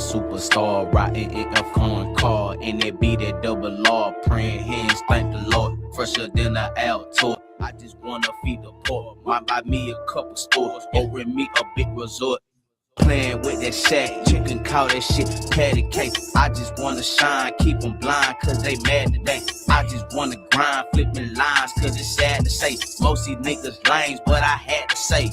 superstar, riding in a foreign car, and it be that double R, praying hands, thank the Lord, fresher than an Altoid. I just wanna feed the poor, might buy me a couple stores, or rent me a big resort. Playing with that shit, you can call that shit patty cake. I just wanna shine, keep them blind, cause they mad today. I just wanna grind, flipping lines, cause it's sad to say. Most these niggas lames, but I had to say.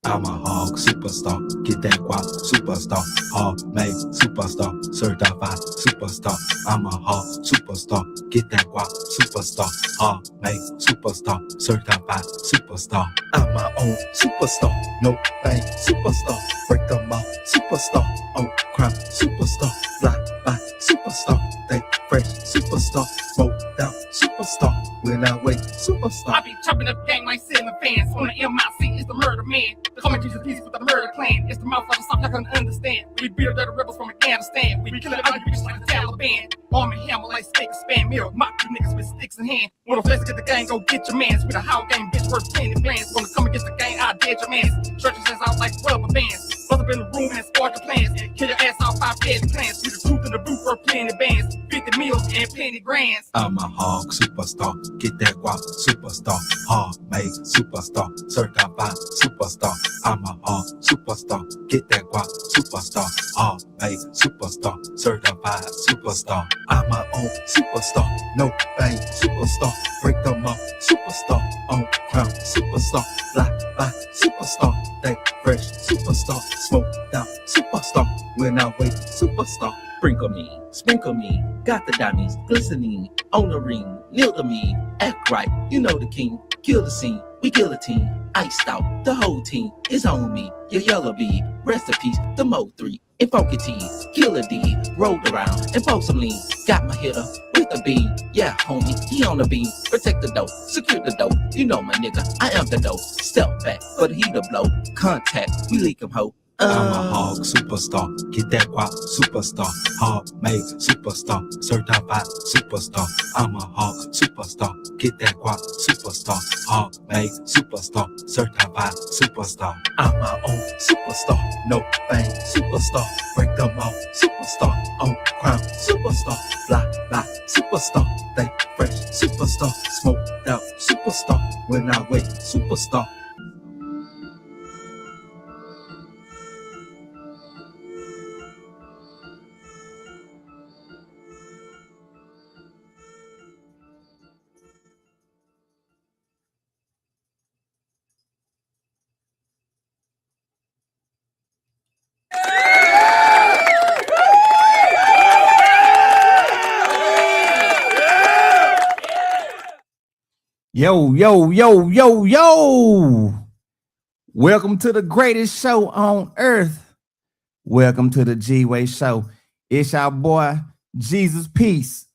I'm a hog superstar, get that guap superstar, hog made superstar, certified superstar. I'm a hog superstar, get that guap superstar, hog made superstar, certified superstar. I'm my own superstar, no bang superstar, break them off superstar, on crime superstar, fly by superstar, they fresh superstar, smoke down superstar, when I wait superstar. I be chopping up gang like ceiling fans on the MIC, it's the murder man. The common Jesus piece with the murder clan. It's the motherfucker stop y'all couldn't understand. We beat up the rebels from Afghanistan. We killing all you bitches like the Taliban. Arm and hammer like stick and span mirror. Mock you niggas with sticks in hand. Wanna flex get the gang, go get your mans. With a how game bitch worth plenty plans. Wanna come against the gang, I dead your mans. Churches is out like rubber bands. Bust up in the room and spark your plans. Kill your ass out 5 deadly clans. We the truth in the booth for plenty bands. 50 meals and plenty grands. I'm a hog superstar, get that guap superstar, hog made superstar, certified superstar. I'm a hog superstar, get that guap superstar, hog made superstar, certified superstar. I'm my own superstar, no bang superstar, break them off superstar, on crown superstar, fly by superstar, they fresh superstar, smoke down superstar, when I wait superstar. Sprinkle me, got the diamonds glistening on the ring. Kneel to me, act right, you know the king. Kill the scene, we guillotine. Iced out, the whole team is on me. Your yellow bee, rest in peace, the Mo 3 and Funky T. Killer D, rolled around and post some lean. Got my hitter with the beam, yeah, homie, he on the beam. Protect the dope, secure the dope. You know my nigga, I am the dope. Step back for the heater blow. Contact, we leak him ho. I'm a hog superstar, get that guap superstar, hog made superstar, certified superstar. I'm a hog superstar, get that guap superstar, hog made superstar, certified superstar. I'm my own superstar, no bang superstar, break them off superstar, on crime superstar, fly by superstar, they fresh superstar, smoked out superstar, when I wait superstar. Yo. Welcome to the greatest show on earth. Welcome to the G-Way Show. It's our boy, Jesus Peace.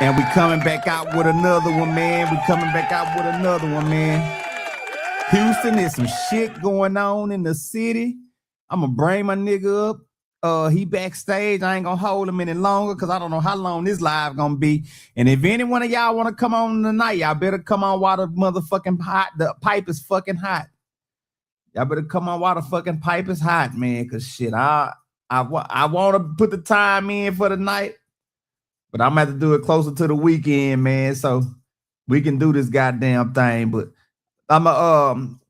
And we coming back out with another one, man. Houston, there's some shit going on in the city. I'm going to bring my nigga up. He backstage. I ain't gonna hold him any longer because I don't know how long this live gonna be. And if any one of y'all want to come on tonight, y'all better come on while the motherfucking pipe is fucking hot. Y'all better come on while the fucking pipe is hot, man. Because shit, I want to put the time in for the night, but I'm gonna have to do it closer to the weekend, man. So we can do this goddamn thing. But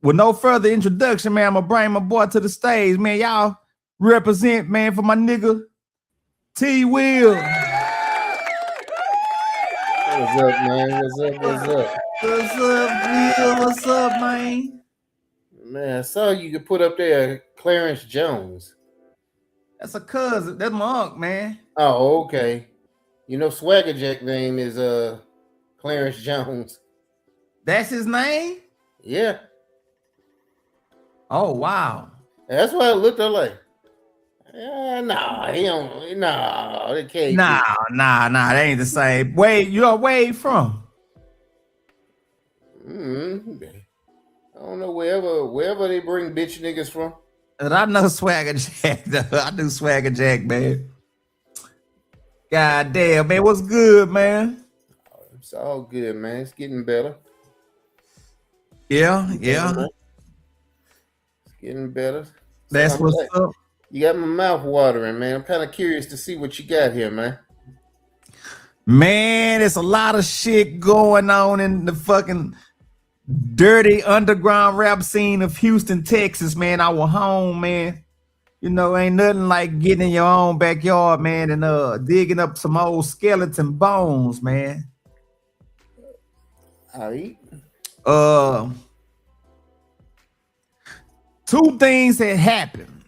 with no further introduction, man, I'm gonna bring my boy to the stage, man. Y'all represent, man, for my nigga T Will. What's up, man? What's up? What's up, man? Man, I saw you could put up there Clarence Jones. That's a cousin. That's my uncle, man. Oh, okay. You know Swagger Jack name is Clarence Jones. That's his name? Yeah. Oh, wow. That's why I looked up like, nah, he don't. Nah, they can't. Nah, that ain't the same. Wait, you are where from? I don't know wherever they bring bitch niggas from. And I know Swagger Jack. I do Swagger Jack, man. God damn, man, what's good, man? It's all good, man. It's getting better. Yeah. It's getting better. That's what's up. You got my mouth watering, man. I'm kind of curious to see what you got here, man. Man, it's a lot of shit going on in the fucking dirty underground rap scene of Houston, Texas, man. Our home, man. You know, ain't nothing like getting in your own backyard, man, and digging up some old skeleton bones, man. All right. Two things that happened,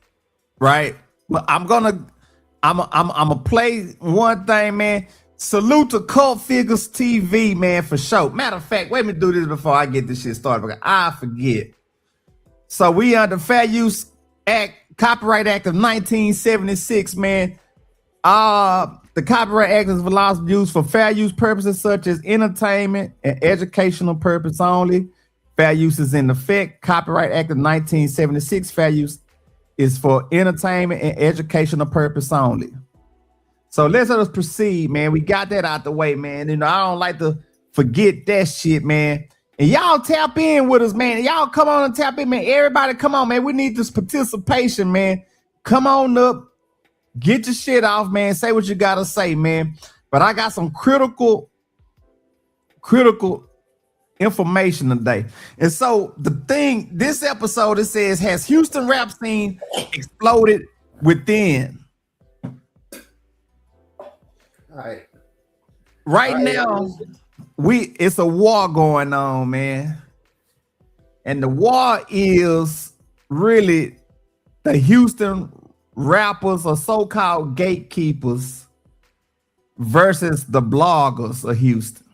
right? But I'm gonna play one thing, man. Salute to Cult Figures TV, man, for sure. Matter of fact, wait me do this before I get this shit started because I forget. So we under Fair Use Act, Copyright Act of 1976, man. The Copyright Act is allowed use for fair use purposes such as entertainment and educational purpose only. Fair use is in effect. Copyright Act of 1976, fair use is for entertainment and educational purpose only. So let us proceed, man. We got that out the way, man. You know, I don't like to forget that shit, man. And y'all tap in with us, man. Y'all come on and tap in, man. Everybody come on, man. We need this participation, man. Come on up. Get your shit off, man. Say what you gotta say, man. But I got some critical information today. And so this episode, it says, has Houston rap scene exploded within? All Right now, it's a war going on, man. And the war is really the Houston rappers or so-called gatekeepers versus the bloggers of Houston.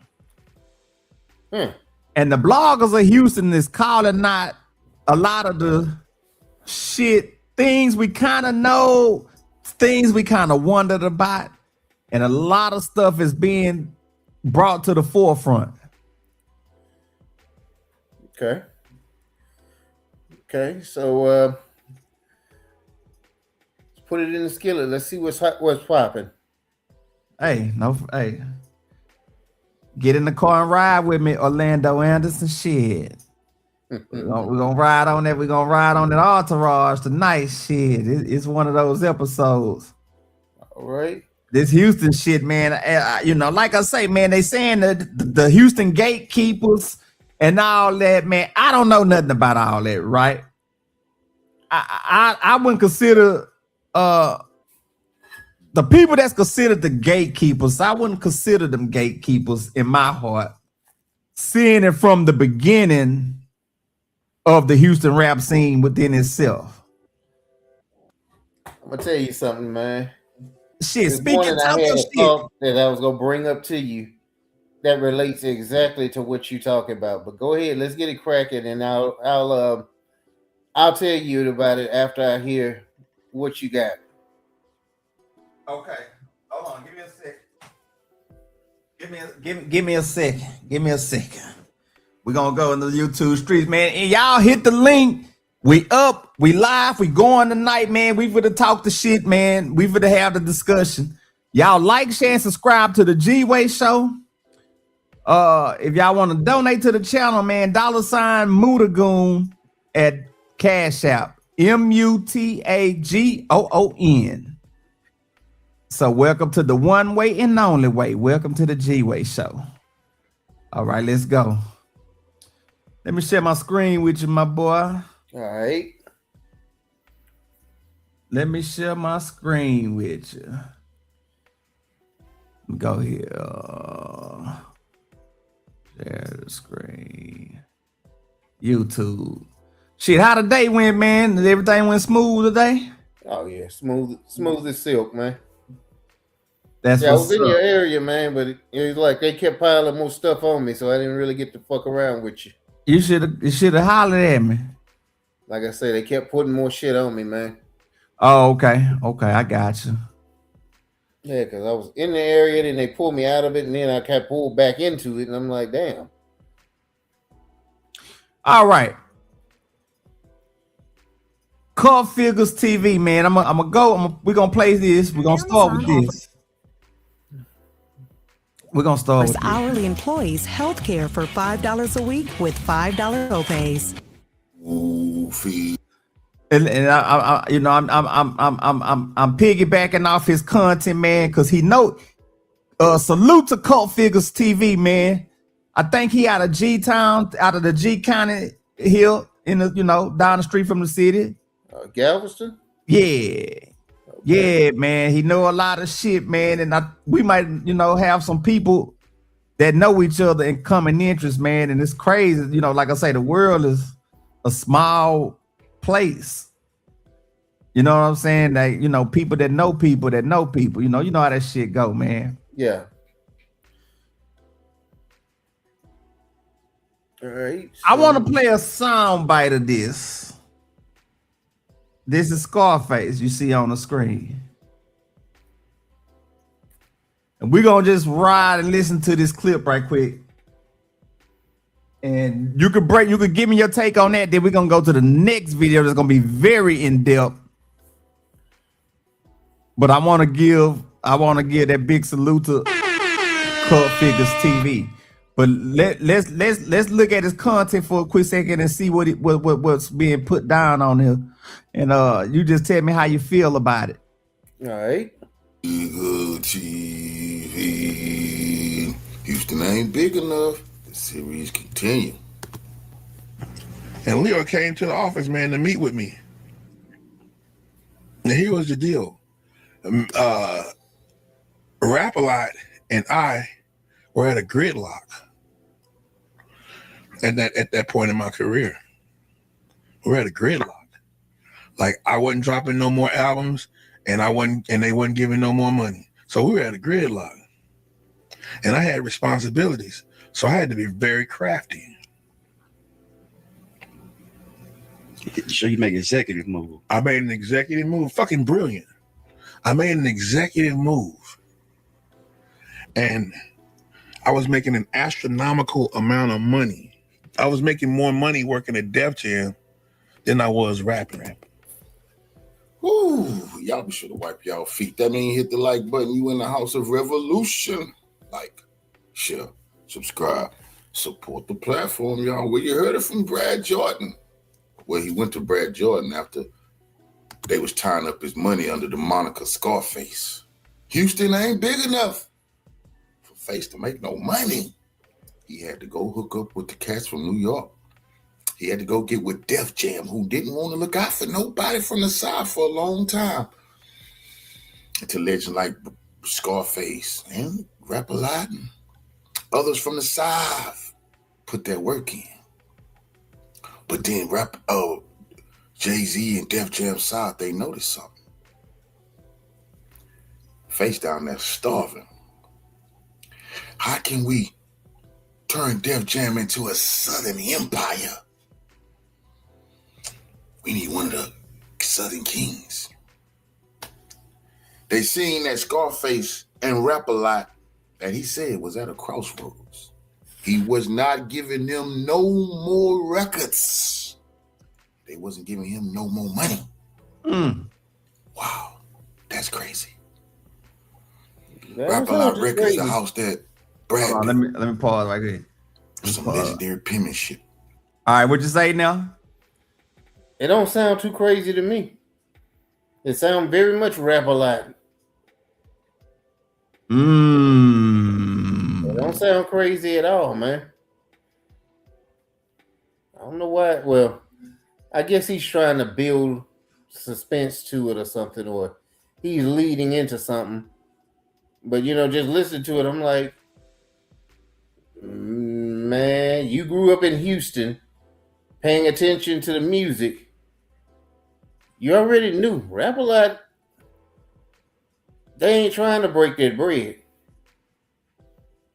And the bloggers of Houston is calling out a lot of the things we kind of know, things we kind of wondered about, and a lot of stuff is being brought to the forefront. Okay, so let's put it in the skillet. Let's see what's popping. Hey. Get in the car and ride with me, Orlando Anderson. Shit. We're gonna ride on that. We're gonna ride on that entourage tonight. Shit. It's one of those episodes. All right. This Houston shit, man. You know, like I say, man, they saying that the Houston gatekeepers and all that, man. I don't know nothing about all that, right? I wouldn't consider the people that's considered the gatekeepers, I wouldn't consider them gatekeepers in my heart, seeing it from the beginning of the Houston rap scene within itself. I'm gonna tell you something, man. Shit, This speaking morning I of had a shit. thought that I was gonna bring up to you that relates exactly to what you talk about. But go ahead, let's get it cracking, and I'll tell you about it after I hear what you got. Okay, hold on. Give me a sec. Give me a second. Give me a second. We're gonna go into the YouTube streets, man. And y'all hit the link. We up, we live, we going tonight, man. We for to talk the shit, man. We for to have the discussion. Y'all like, share, and subscribe to the G-Way Show. If y'all want to donate to the channel, man, $Mutagoon at Cash App. MUTAGOON. So welcome to the one way and only way. Welcome to the G-Way Show. All right, let's go. Let me share my screen with you, my boy. All right. Let me share my screen with you. Go here. Share the screen. YouTube. Shit, how the day went, man? Did everything went smooth today? Oh yeah, smooth as silk, man. That's I was what's in up. your area, man, but it was like they kept piling more stuff on me, so I didn't really get to fuck around with you. You should have hollered at me. Like I said, they kept putting more shit on me, man. Oh, okay. Okay, I got you. Yeah, because I was in the area, then they pulled me out of it, and then I got pulled back into it, and I'm like, damn. All right. Cult Figures TV, man. We're gonna play this. We're gonna start with this. We're gonna start with hourly employees health care for $5 a week with $5 copays. And you know, I'm piggybacking off his content, man, because he know. Salute to Cult Figures TV, man. I think he out of G Town, out of the G County Hill, in the down the street from the city. Galveston. Yeah, yeah, man. He know a lot of shit, man, and we might have some people that know each other in common interest, man. And it's crazy, like I say, the world is a small place. You know what I'm saying? Like, people that know people that know people. You know how that shit go, man. Yeah. All right. I want to play a sound bite of this. This is Scarface you see on the screen. And we're going to just ride and listen to this clip right quick. And you could give me your take on that. Then we're going to go to the next video that's going to be very in-depth. But I want to give that big salute to Cult Figures TV. But let's look at his content for a quick second and see what's being put down on here. And you just tell me how you feel about it. All right. Eagle TV. Houston ain't big enough. The series continue. And Leo came to the office, man, to meet with me. And here was the deal. Rap-A-Lot and I were at a gridlock at that point in my career. We're at a gridlock. Like, I wasn't dropping no more albums, and they wasn't giving no more money. So we were at a gridlock. And I had responsibilities. So I had to be very crafty. So you make an executive move. I made an executive move. Fucking brilliant. I made an executive move. And I was making an astronomical amount of money. I was making more money working at Def Jam than I was rapping. Woo, y'all be sure to wipe y'all feet. That mean hit the like button. You in the house of revolution. Like, share, subscribe, support the platform, y'all. Well, you heard it from Brad Jordan. Well, he went to Brad Jordan after they was tying up his money under the moniker Scarface. Houston ain't big enough for Face to make no money. He had to go hook up with the cats from New York. He had to go get with Def Jam, who didn't want to look out for nobody from the South for a long time. Until legends like Scarface and Rap-A-Lot and others from the South put their work in. But then Jay-Z and Def Jam South, they noticed something. Face down there starving. How can we turn Def Jam into a Southern empire? We need one of the Southern kings. They seen that Scarface and Rap-A-Lot that he said was at a crossroads. He was not giving them no more records. They wasn't giving him no more money. Wow, that's crazy. Rap-A-Lot Records, the house that Brad. Hold on, let me pause right here. Some legendary penmanship. All right, what you say now? It don't sound too crazy to me. It sounds very much Rap-A-Lot. It don't sound crazy at all, man. I don't know why. Well, I guess he's trying to build suspense to it or something, or he's leading into something. But, just listen to it. I'm like, man, you grew up in Houston paying attention to the music. You already knew Rap-A-Lot, they ain't trying to break their bread.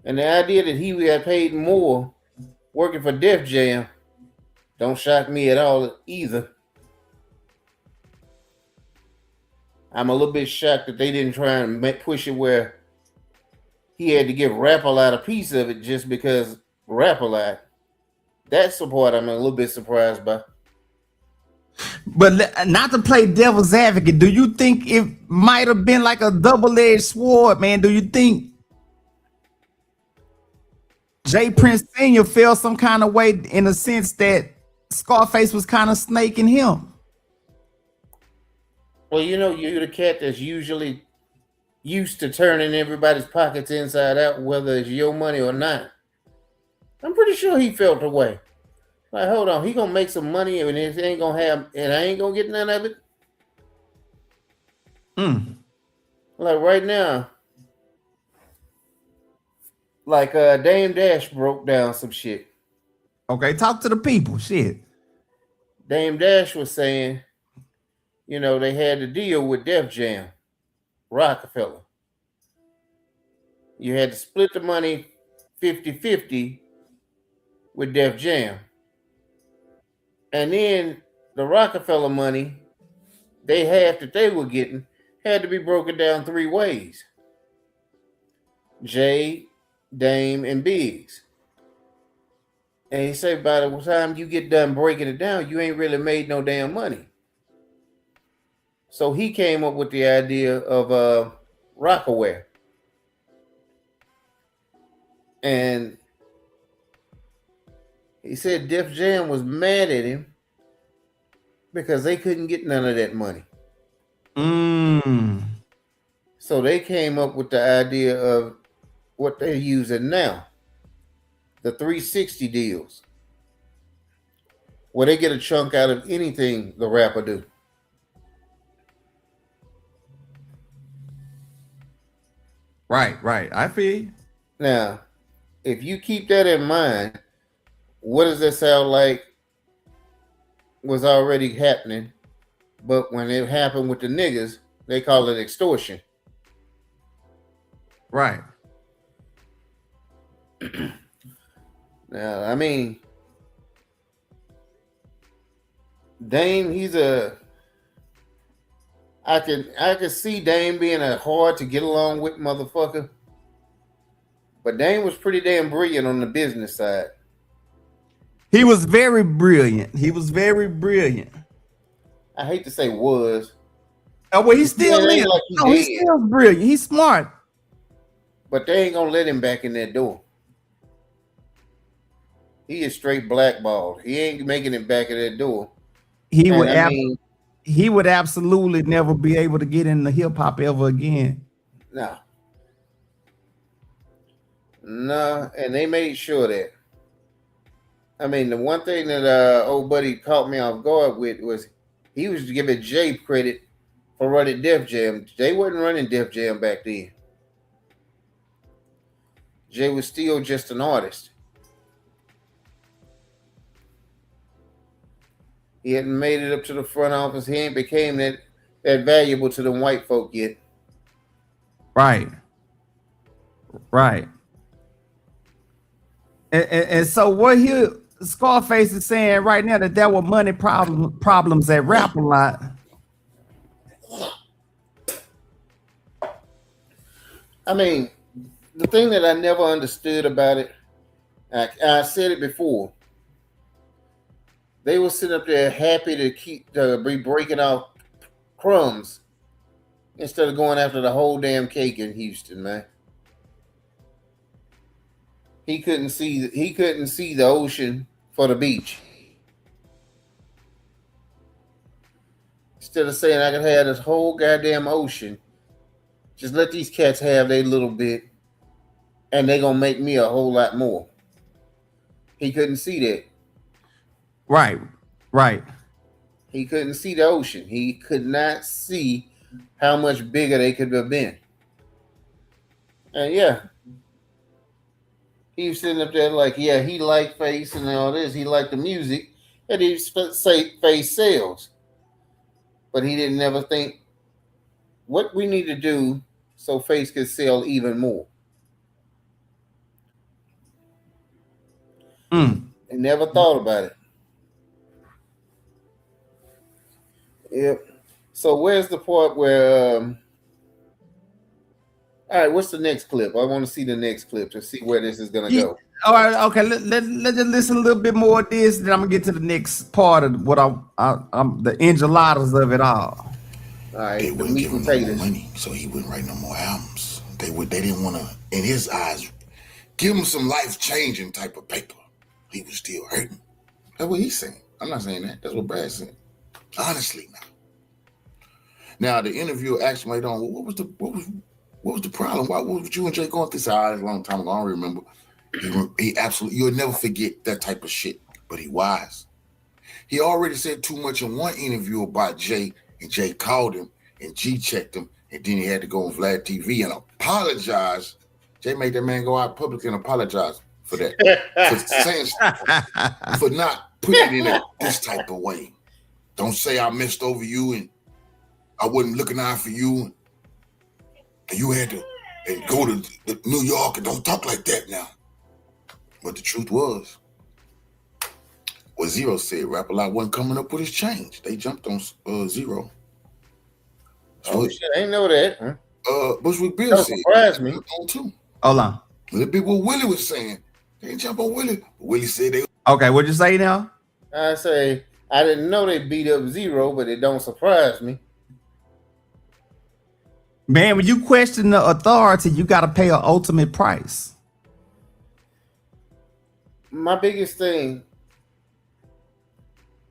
And the idea that he had paid more working for Def Jam don't shock me at all either. I'm a little bit shocked that they didn't try and push it where he had to give Rap-A-Lot a piece of it just because Rap-A-Lot. That's the part I'm a little bit surprised by. But not to play devil's advocate, do you think it might have been like a double-edged sword, man? Do you think Jay Prince Sr. felt some kind of way in the sense that Scarface was kind of snaking him? Well, you know, you're the cat that's usually used to turning everybody's pockets inside out, whether it's your money or not. I'm pretty sure he felt the way. Like, hold on, he gonna make some money and it ain't gonna have, and I ain't gonna get none of it. Like right now, like Dame Dash broke down some shit. Okay, talk to the people. Shit. Dame Dash was saying, you know, they had to deal with Def Jam, Rockefeller. You had to split the money 50-50 with Def Jam. And then the Rockefeller money, they half that they were getting, had to be broken down 3 ways. Jay, Dame, and Biggs. And he said by the time you get done breaking it down, you ain't really made no damn money. So he came up with the idea of Rockaware. And he said Def Jam was mad at him because they couldn't get none of that money. So they came up with the idea of what they're using now, the 360 deals, where they get a chunk out of anything the rapper do. Right. I feel you. Now, if you keep that in mind, what does that sound like was already happening? But when it happened with the niggas, they call it extortion. Right. Now, I mean, Dame, I could see Dame being a hard to get along with motherfucker. But Dame was pretty damn brilliant on the business side. He was very brilliant. I hate to say was. Oh, well, he still is. Like He's still brilliant. He's smart. But they ain't gonna let him back in that door. He is straight blackballed. He ain't making it back in that door. He would absolutely never be able to get into hip hop ever again. No, and they made sure that. I mean, the one thing that old buddy caught me off guard with was he was giving Jay credit for running Def Jam. Jay wasn't running Def Jam back then. Jay was still just an artist. He hadn't made it up to the front office. He ain't became that valuable to them white folk yet. Right. And so what Scarface is saying right now that there were money problems at Rap-A-Lot. I mean, the thing that I never understood about it, I said it before. They were sitting up there happy to be breaking off crumbs instead of going after the whole damn cake in Houston, man. He couldn't see the ocean for the beach. Instead of saying I could have this whole goddamn ocean, just let these cats have their little bit, and they gonna make me a whole lot more. He couldn't see that. Right. He couldn't see the ocean. He could not see how much bigger they could have been. And yeah, he was sitting up there like, yeah, he liked Face and all this. He liked the music, and he say Face sales. But he didn't ever think what we need to do so Face could sell even more. He never thought about it. Yep. So where's the part where all right, what's the next clip? I want to see the next clip to see where this is gonna go. All right, okay. Let's just listen a little bit more of this, then I'm gonna get to the next part of what I'm the enchiladas of it all. All right, They wouldn't give him no more money, so he wouldn't write no more albums. They didn't want to, in his eyes, give him some life-changing type of paper. He was still hurting. That's what he's saying. I'm not saying that. That's what Brad's saying. Honestly, now. Now the interviewer asked me later on, well, what was the problem? Why was you and Jay going through this? A long time ago, I don't remember. He absolutely, you'll never forget that type of shit. But he wise. He already said too much in one interview about Jay, and Jay called him and G checked him, and then he had to go on Vlad TV and apologize. Jay made that man go out public and apologize for that, for saying, for not putting it in this type of way. Don't say I messed over you and I wasn't looking out for you, and you had to go to New York, and don't talk like that now. But the truth was, what Zero said, Rap-A-Lot wasn't coming up with his change. They jumped on Zero. So shit, I ain't know that. Huh? Bushwick Bill That said, surprised me. On too. Hold on. The big what Willie was saying. They didn't jump on Willie. Willie said they. Okay, what'd you say now? I say I didn't know they beat up Zero, but it don't surprise me. Man, when you question the authority, you got to pay an ultimate price. My biggest thing,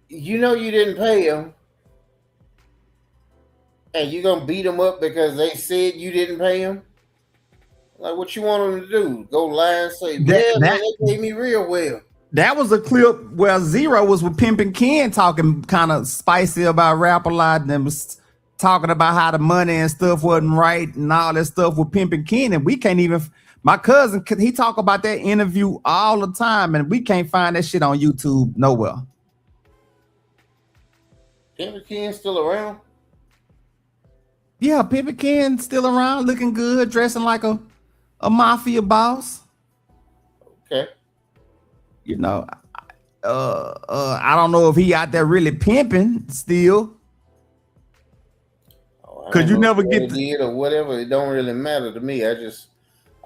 you know, you didn't pay them, and you gonna beat them up because they said you didn't pay them. Like, what you want them to do? Go lie and say, man, they paid me real well. That was a clip where Zero was with Pimpin' Ken talking kind of spicy about Rap-A-Lot and was talking about how the money and stuff wasn't right and all that stuff with Pimpin' Ken, and we can't even. My cousin, he talk about that interview all the time, and we can't find that shit on YouTube nowhere. Pimpin' Ken still around? Yeah, Pimpin' Ken still around, looking good, dressing like a mafia boss. Okay. You know, I don't know if he out there really pimping still. Cause you never get did or whatever. It don't really matter to me. I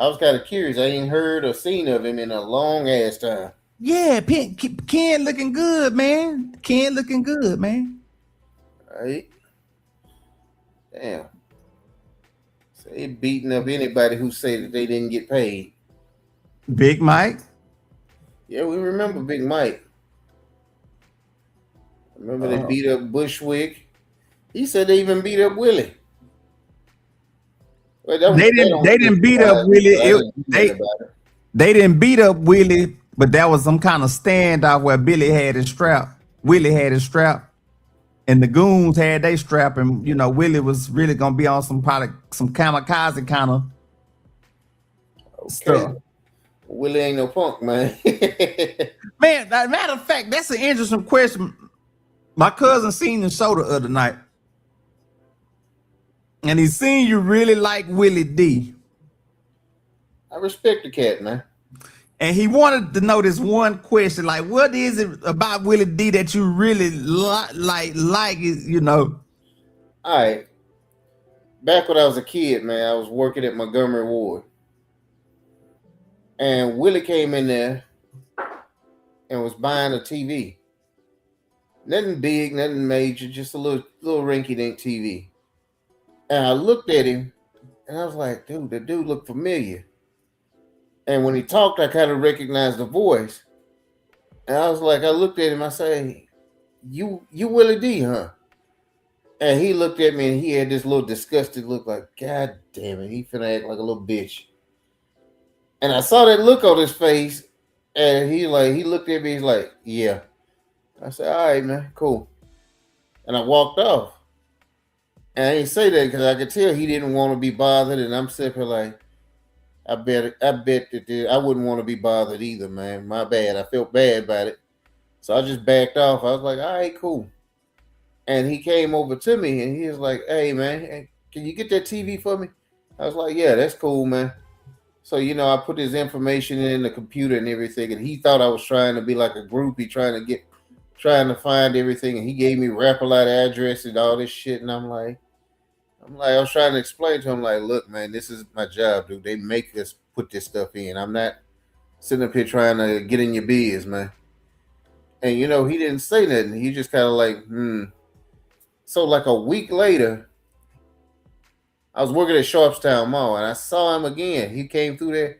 was kind of curious. I ain't heard or seen of him in a long ass time. Yeah, Ken looking good, man. Ken looking good, man. Right. Damn. So they beating up anybody who say that they didn't get paid. Big Mike. Yeah, we remember Big Mike. Remember they beat up Bushwick. He said they even beat up Willie. Well, they didn't beat up Willie. They didn't beat up Willie, but that was some kind of standoff where Billy had his strap. Willie had his strap, and the goons had their strap, and you know Willie was really gonna be on some kamikaze kind of stuff. Willie ain't no punk, man. Man, matter of fact, that's an interesting question. My cousin seen the show the other night, and he seen you really like Willie D. I respect the cat, man. And he wanted to know this one question, like, what is it about Willie D that you really like? You know? All right. Back when I was a kid, man, I was working at Montgomery Ward. And Willie came in there and was buying a TV. Nothing big, nothing major, just a little rinky-dink TV. And I looked at him, and I was like, dude, the dude looked familiar. And when he talked, I kind of recognized the voice. And I was like, I looked at him, I say, you Willie D, huh? And he looked at me, and he had this little disgusted look like, God damn it, he finna act like a little bitch. And I saw that look on his face, and he looked at me, he's like, yeah. I said, all right, man, cool. And I walked off. And I didn't say that because I could tell he didn't want to be bothered, and I'm sitting here like, I bet that I wouldn't want to be bothered either, man. My bad. I felt bad about it. So I just backed off. I was like, all right, cool. And he came over to me, and he was like, hey, man, can you get that TV for me? I was like, yeah, that's cool, man. So, you know, I put his information in the computer and everything, and he thought I was trying to be like a groupie, trying to find everything, and he gave me Rap-A-Lot address and all this shit, and I'm like, I was trying to explain to him, like, look, man, this is my job, dude. They make us put this stuff in. I'm not sitting up here trying to get in your biz, man. And, you know, he didn't say nothing. He just kind of like, So, like a week later, I was working at Sharpstown Mall, and I saw him again. He came through there,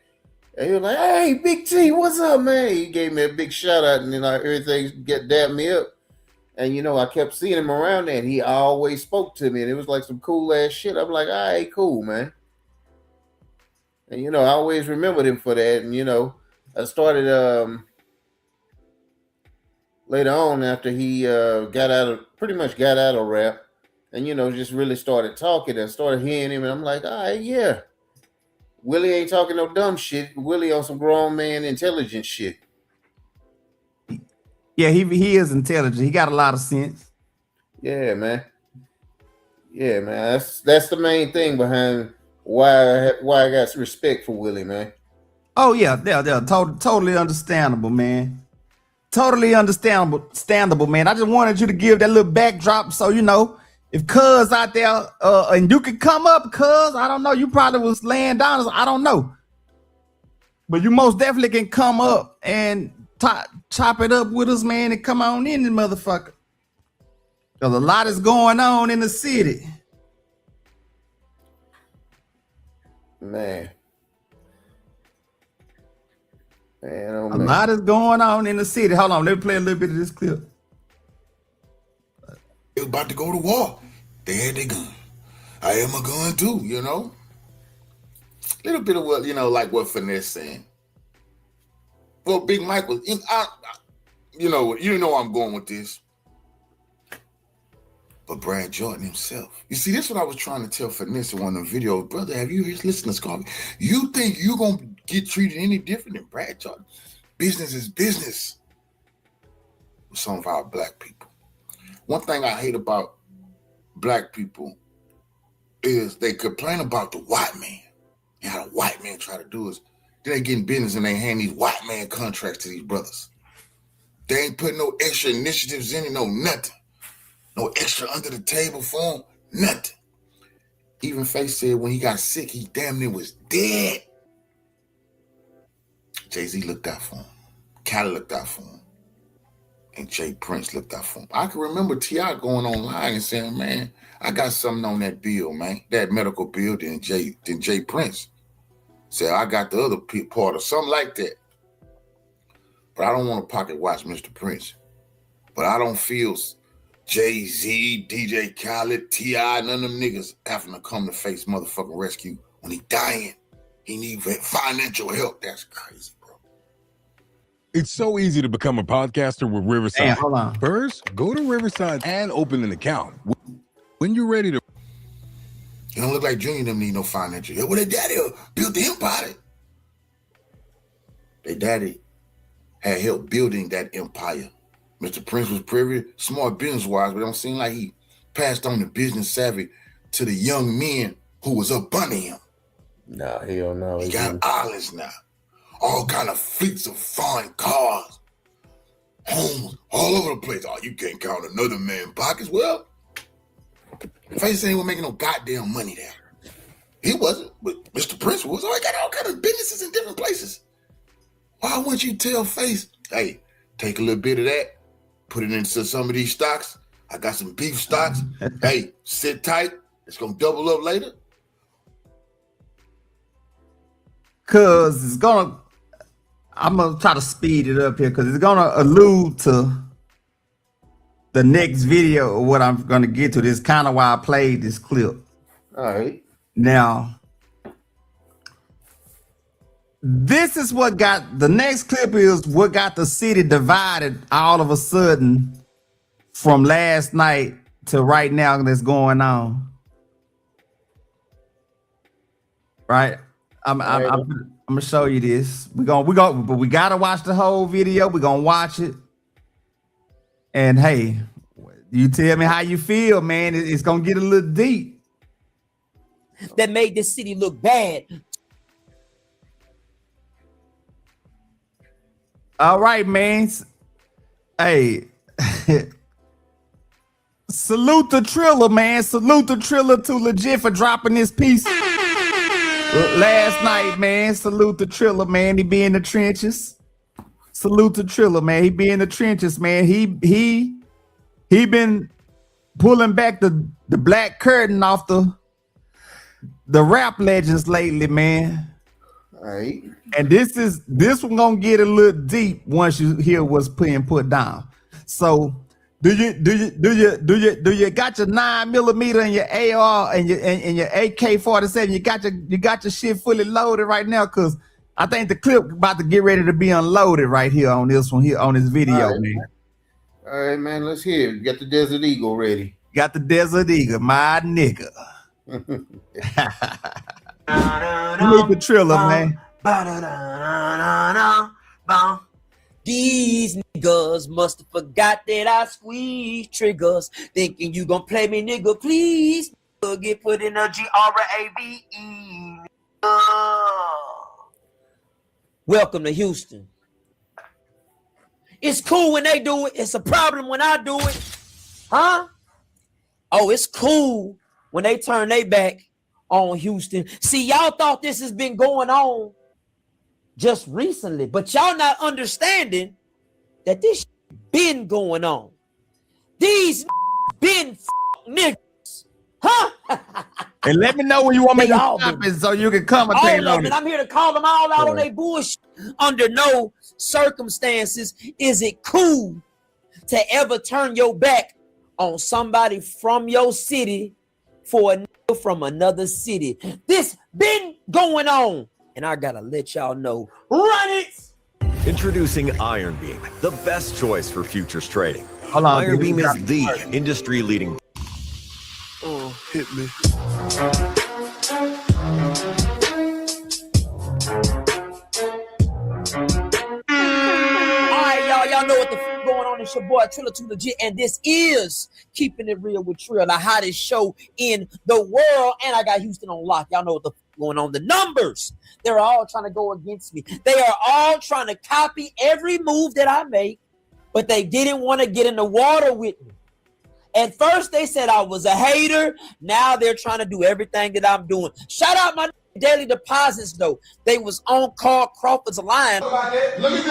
and he was like, hey, Big T, what's up, man? He gave me a big shout out, and then everything dabbed me up. And I kept seeing him around there, and he always spoke to me, and it was like some cool ass shit. I'm like, all right, cool, man. And I always remembered him for that. And I started later on after he pretty much got out of rap, and just really started talking and started hearing him, and I'm like, all right, yeah. Willie ain't talking no dumb shit. Willie on some grown man intelligent shit. Yeah, he is intelligent. He got a lot of sense. Yeah, man. Yeah, man. That's the main thing behind why I got respect for Willie, man. Oh yeah, they're totally understandable, man. Totally understandable, man. I just wanted you to give that little backdrop, so if Cuz out there, and you could come up, Cuz, I don't know, you probably was laying down, I don't know, but you most definitely can come up and chop it up with us, man, and come on in, the motherfucker. Because a lot is going on in the city, man. A lot is going on in the city. Hold on, let me play a little bit of this clip. They was about to go to war. They had their gun. I had my gun too, Little bit of what, like what Finesse saying. Well, Big Mike was, you know I'm going with this. But Brad Jordan himself. You see, this is what I was trying to tell Finesse in one of the videos. Brother, have you listened to Scarby? You think you're going to get treated any different than Brad Jordan? Business is business with some of our black people. One thing I hate about black people is they complain about the white man. And how the white man try to do is, then they get in business and they hand these white man contracts to these brothers. They ain't putting no extra initiatives in it, no nothing. No extra under the table for him, nothing. Even Face said when he got sick, he damn near was dead. Jay-Z looked out for him. Cali looked out for him. And Jay Prince looked out for him. I can remember T.I. going online and saying, man, I got something on that bill, man. That medical bill, then Jay Prince said, I got the other part or something like that. But I don't want to pocket watch Mr. Prince. But I don't feel Jay-Z, DJ Khaled, T.I., none of them niggas having to come to face motherfucking rescue when he dying. He need financial help. That's crazy, bro. It's so easy to become a podcaster with Riverside. Damn, hold on. First, go to Riverside and open an account. When you're ready to... You don't look like Junior them need no financial help. Well, their daddy built the empire. Their daddy had help building that empire. Mr. Prince was pretty smart business-wise, but it don't seem like he passed on the business savvy to the young men who was up under him. Nah, hell no. He got islands now. All kind of fleets of foreign cars. Homes all over the place. Oh, you can't count another man's pockets. Well, Face ain't making no goddamn money there. He wasn't, but Mr. Prince was. Oh, he got all kind of businesses in different places. Why wouldn't you tell Face, hey, take a little bit of that, put it into some of these stocks. I got some beef stocks. Hey, sit tight. It's going to double up later. Cause I'm gonna try to speed it up here because it's gonna allude to the next video of what I'm gonna get to. This is kind of why I played this clip. All right. Now, this is what got the next clip is what got the city divided all of a sudden from last night to right now that's going on. Right? I'm gonna show you this. But we gotta watch the whole video. We're gonna watch it. And hey, you tell me how you feel, man. It's gonna get a little deep. That made this city look bad. All right, man. Hey, salute the Triller, man. Salute the Triller to Legit for dropping this piece last night, man. Salute the Triller, man. He be in the trenches. Salute the Triller, man. He be in the trenches, man. He been pulling back the black curtain off the rap legends lately, man. All right. And this one gonna get a little deep once you hear what's being put down. So Do you got your 9mm and your AR and your AK-47? You got your shit fully loaded right now? Cause I think the clip about to get ready to be unloaded right here on this one here on this video, man. All right, man. Let's hear it. Get the Desert Eagle ready. Got the Desert Eagle, my nigga. You need the Triller, man. These niggas must have forgot that I squeeze triggers, thinking you gonna play me, nigga. Please get put in a GRAVE. Welcome to Houston. It's cool when they do it. It's a problem when I do it. Huh? Oh, it's cool when they turn their back on Houston. See, y'all thought this has been going on just recently, but y'all not understanding that this been going on. These been niggas, huh? And let me know when you want me to stop it so you can commentate on it. I'm here to call them all out on their bullshit. Under no circumstances is it cool to ever turn your back on somebody from your city for a nigga from another city. This been going on. And I gotta let y'all know. Run it! Introducing Iron Beam, the best choice for futures trading. Hold on, Iron Beam is the industry-leading. Oh, hit me. Y'all know what the f going on. It's your boy Triller Too Legit, and this is Keeping It Real with Trill, the hottest show in the world. And I got Houston on lock. Y'all know what the f going on. The numbers, they're all trying to go against me. They are all trying to copy every move that I make, but they didn't want to get in the water with me. At first, they said I was a hater. Now they're trying to do everything that I'm doing. Shout out my Daily Deposits, though. They was on Carl Crawford's line. Let me be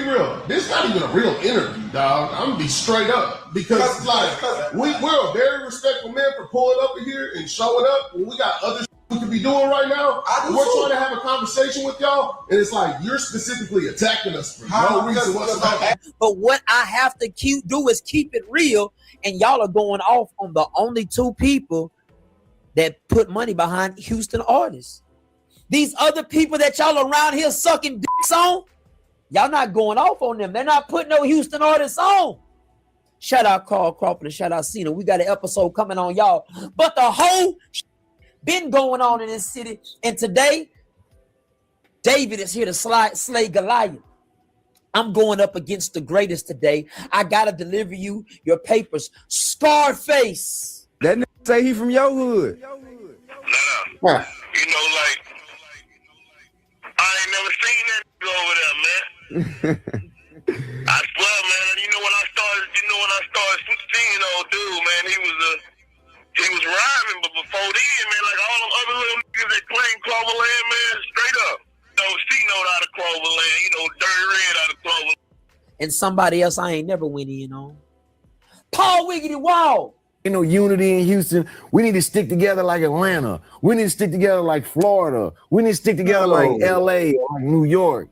real. This not even a real interview, dog. I'm gonna be straight up because we're a very respectful man for pulling up here and showing up when we got other shit we could be doing right now. We're trying to have a conversation with y'all, and it's like you're specifically attacking us for no reason whatsoever. But what I have to do is keep it real, and y'all are going off on the only two people that put money behind Houston artists. These other people that y'all around here sucking dicks on, y'all not going off on them. They're not putting no Houston artists on. Shout out Carl Crawford and shout out Cena. We got an episode coming on, y'all. But the whole been going on in this city. And today, David is here to slay Goliath. I'm going up against the greatest today. I got to deliver you your papers. Scarface. That nigga say he from your hood. You know, like, I ain't never seen that over there, man. I swear, man. You know when I started seeing old dude, man, he was rhyming, but before then, man, like all them other little niggas that claim Cloverland, man, straight up. C-Note out of Cloverland, Dirty Red out of Cloverland. And somebody else I ain't never went in on. Paul Wiggity Wall. Ain't no unity in Houston. We need to stick together like Atlanta. We need to stick together like Florida. We need to stick together like LA or like New York.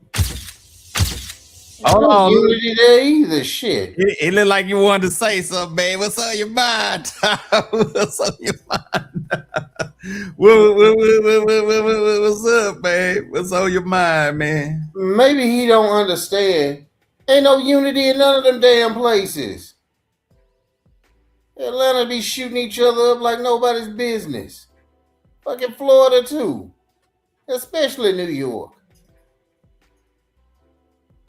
Hold on, unity there either. Shit. It looked like you wanted to say something, man. What's on your mind? What's on your mind? What's up, man? What's on your mind, man? Maybe he don't understand. Ain't no unity in none of them damn places. Atlanta be shooting each other up like nobody's business. Fucking Florida too. Especially New York.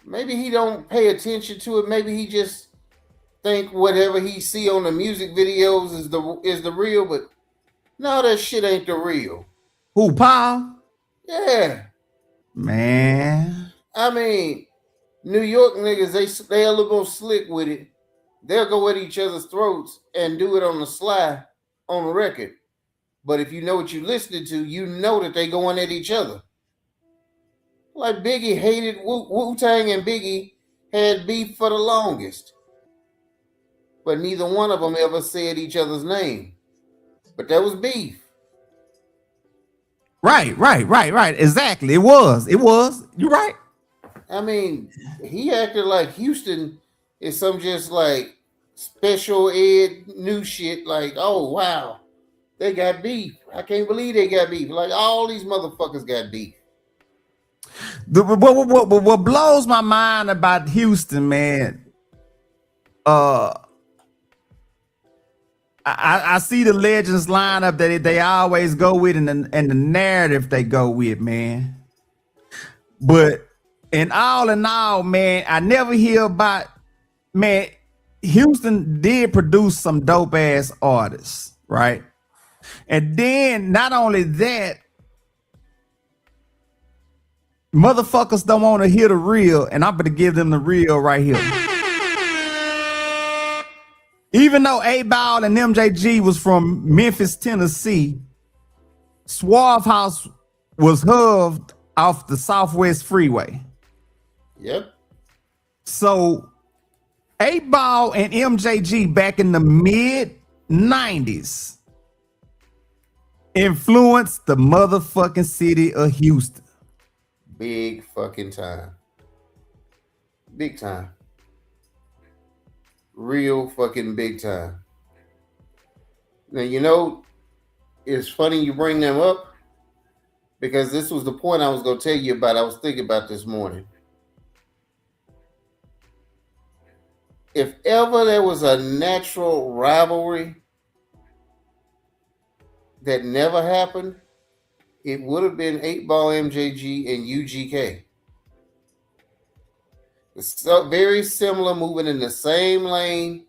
Maybe he don't pay attention to it. Maybe he just think whatever he see on the music videos is the real, but no, that shit ain't the real. Who, Paul? Yeah. Man. I mean, New York niggas, they a little more slick with it. They'll go at each other's throats and do it on the sly, on the record. But if you know what you're listening to, you know that they going at each other. Like Biggie hated Wu-Tang and Biggie had beef for the longest. But neither one of them ever said each other's name. But that was beef. Right. Exactly. It was. You're right. I mean, he acted like Houston It's some just like special ed new shit. Like, oh wow, they got beef. I can't believe they got beef. Like all these motherfuckers got beef. What blows my mind about Houston, man? I see the legends line up that they always go with and the narrative they go with, man. But in all, man, I never hear about, man, Houston did produce some dope ass artists, right? And then not only that, motherfuckers don't want to hear the real, and I'm gonna give them the real right here. Even though A-Ball and MJG was from Memphis, Tennessee, Suave House was huved off the Southwest Freeway. Yep. So A-Ball and MJG back in the mid-90s influenced the motherfucking city of Houston. Big fucking time. Big time. Real fucking big time. Now, you know, it's funny you bring them up because this was the point I was going to tell you about. I was thinking about this morning. If ever there was a natural rivalry that never happened, it would have been 8-Ball MJG and UGK. It's so very similar, moving in the same lane,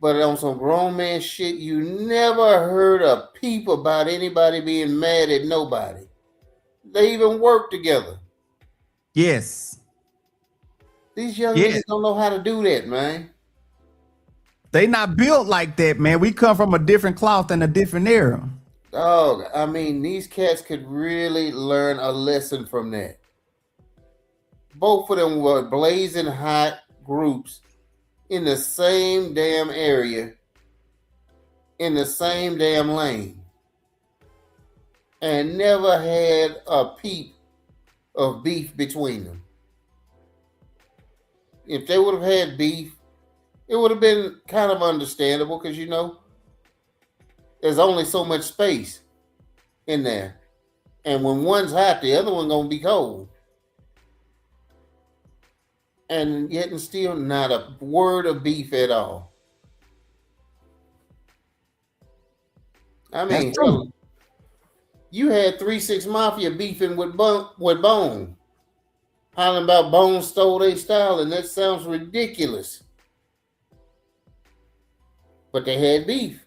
but on some grown man shit, you never heard a peep about anybody being mad at nobody. They even work together. Yes. These young niggas don't know how to do that, man. They not built like that, man. We come from a different cloth and a different era. Dog, I mean, these cats could really learn a lesson from that. Both of them were blazing hot groups in the same damn area, in the same damn lane, and never had a peep of beef between them. If they would have had beef, it would have been kind of understandable because, you know, there's only so much space in there. And when one's hot, the other one gonna be cold. And yet and still not a word of beef at all. I mean, you had 3 6 Mafia beefing with Bone. Hollering about Bone stole their style, and that sounds ridiculous. But they had beef.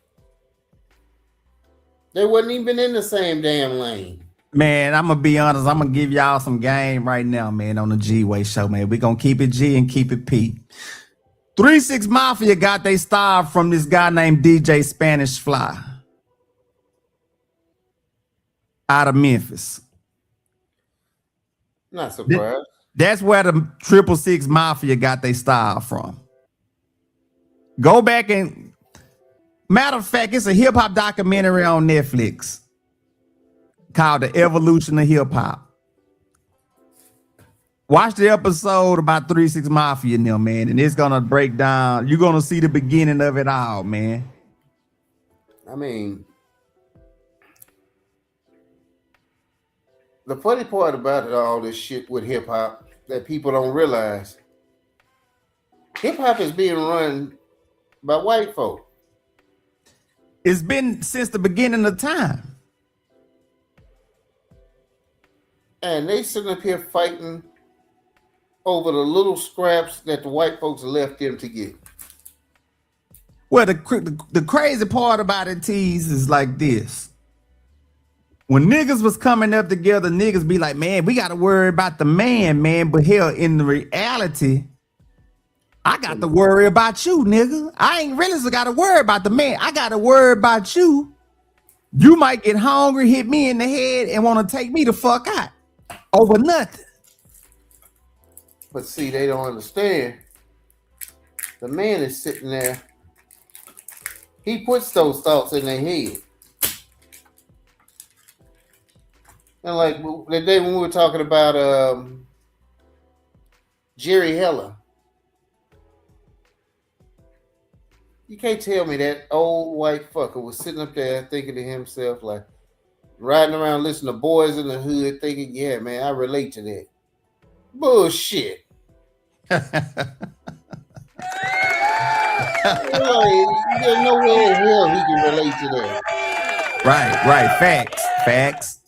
They wasn't even in the same damn lane. Man, I'm gonna be honest. I'm gonna give y'all some game right now, man, on the G-Way show, man. We're gonna keep it G and keep it P. 3 6 Mafia got their style from this guy named DJ Spanish Fly out of Memphis. Not surprised. That's where the 666 Mafia got their style from. Go back and, matter of fact, it's a hip hop documentary on Netflix called The Evolution of Hip Hop. Watch the episode about 3 6 Mafia and them, man, and it's gonna break down. You're gonna see the beginning of it all, man. I mean, the funny part about it, all this shit with hip hop that people don't realize, hip hop is being run by white folk. It's been since the beginning of time. And they sitting up here fighting over the little scraps that the white folks left them to get. Well, the crazy part about it, Tease, is like this. When niggas was coming up together, niggas be like, man, we got to worry about the man. But hell, in the reality, I got to worry about you, nigga. I ain't really got to worry about the man. I got to worry about you. You might get hungry, hit me in the head, and want to take me the fuck out over nothing. But see, they don't understand. The man is sitting there. He puts those thoughts in their head. And like the day when we were talking about Jerry Heller You can't tell me that old white fucker was sitting up there thinking to himself, like, riding around listening to Boys in the Hood, thinking, yeah, man, I relate to that. Bullshit. There's no way in hell he can relate to that. Right. Facts.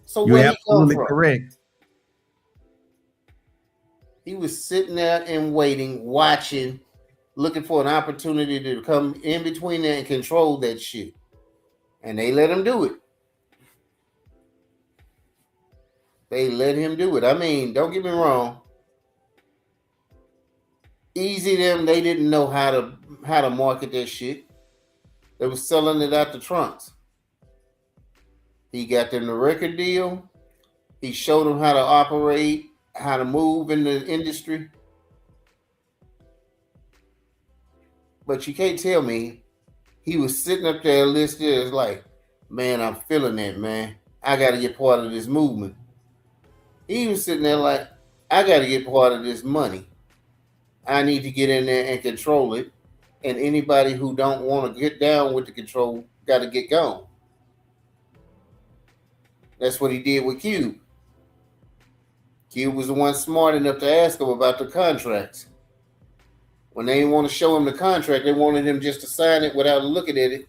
So You're where he come absolutely from? correct. He was sitting there and waiting, watching, looking for an opportunity to come in between there and control that shit. And they let him do it. They let him do it. I mean, don't get me wrong. Easy them, they didn't know how to market that shit. They was selling it out the trunks. He got them the record deal. He showed them how to operate, how to move in the industry. But you can't tell me he was sitting up there listening. It's like, man, I'm feeling that, man. I got to get part of this movement. He was sitting there like, I got to get part of this money. I need to get in there and control it. And anybody who don't want to get down with the control got to get gone. That's what he did with Cube. Cube was the one smart enough to ask him about the contracts. When they didn't want to show him the contract, they wanted him just to sign it without looking at it.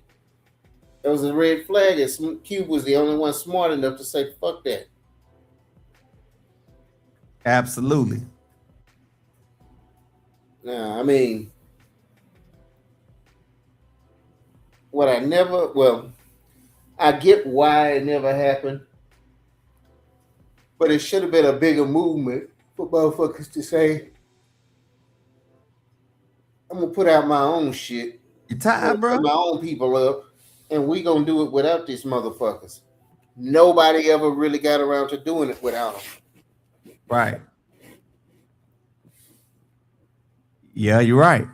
That was a red flag. And Cube was the only one smart enough to say, fuck that. Absolutely. Now, I mean, I get why it never happened, but it should have been a bigger movement for motherfuckers to say, I'm going to put out my own shit. You tired, bro? Put my own people up, and we going to do it without these motherfuckers. Nobody ever really got around to doing it without them. Right. Yeah, you're right.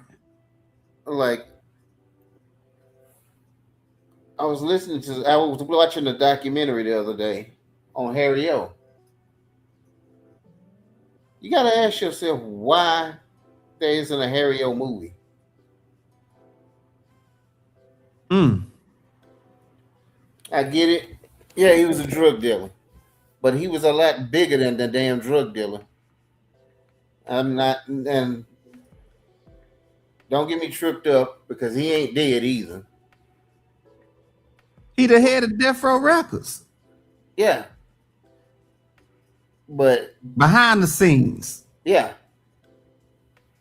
Like, I was watching a documentary the other day on Harry O. You got to ask yourself why there isn't a Harry O movie. I get it. Yeah, he was a drug dealer, but he was a lot bigger than the damn drug dealer. I'm not, and don't get me tripped up because he ain't dead either. He the head of Death Row Records. Yeah. But behind the scenes. Yeah.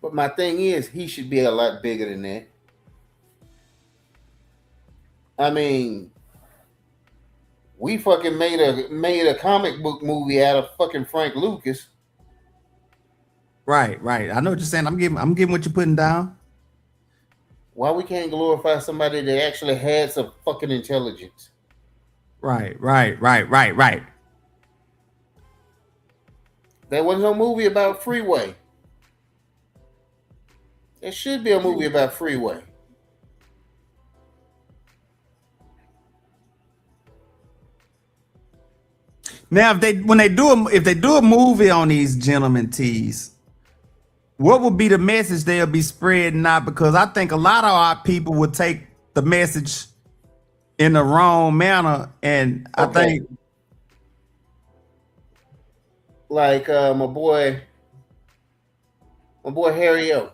But my thing is, he should be a lot bigger than that. I mean, we fucking made a comic book movie out of fucking Frank Lucas. Right. I know what you're saying. I'm getting what you're putting down. Why we can't glorify somebody that actually had some fucking intelligence? Right. There was no movie about Freeway. There should be a movie about Freeway. Now, if they do a movie on these gentlemen tees, what would be the message they'll be spreading out? Because I think a lot of our people would take the message in the wrong manner, and I think, like my boy Harry O.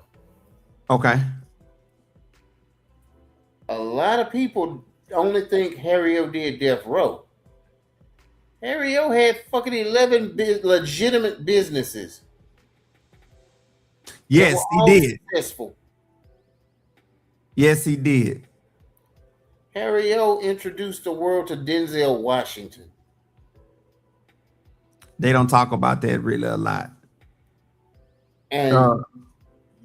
Okay. A lot of people only think Harry O did Death Row. Harry O had fucking 11 legitimate businesses. Yes, he did. Successful. Yes, he did. Harry O introduced the world to Denzel Washington. They don't talk about that really a lot. And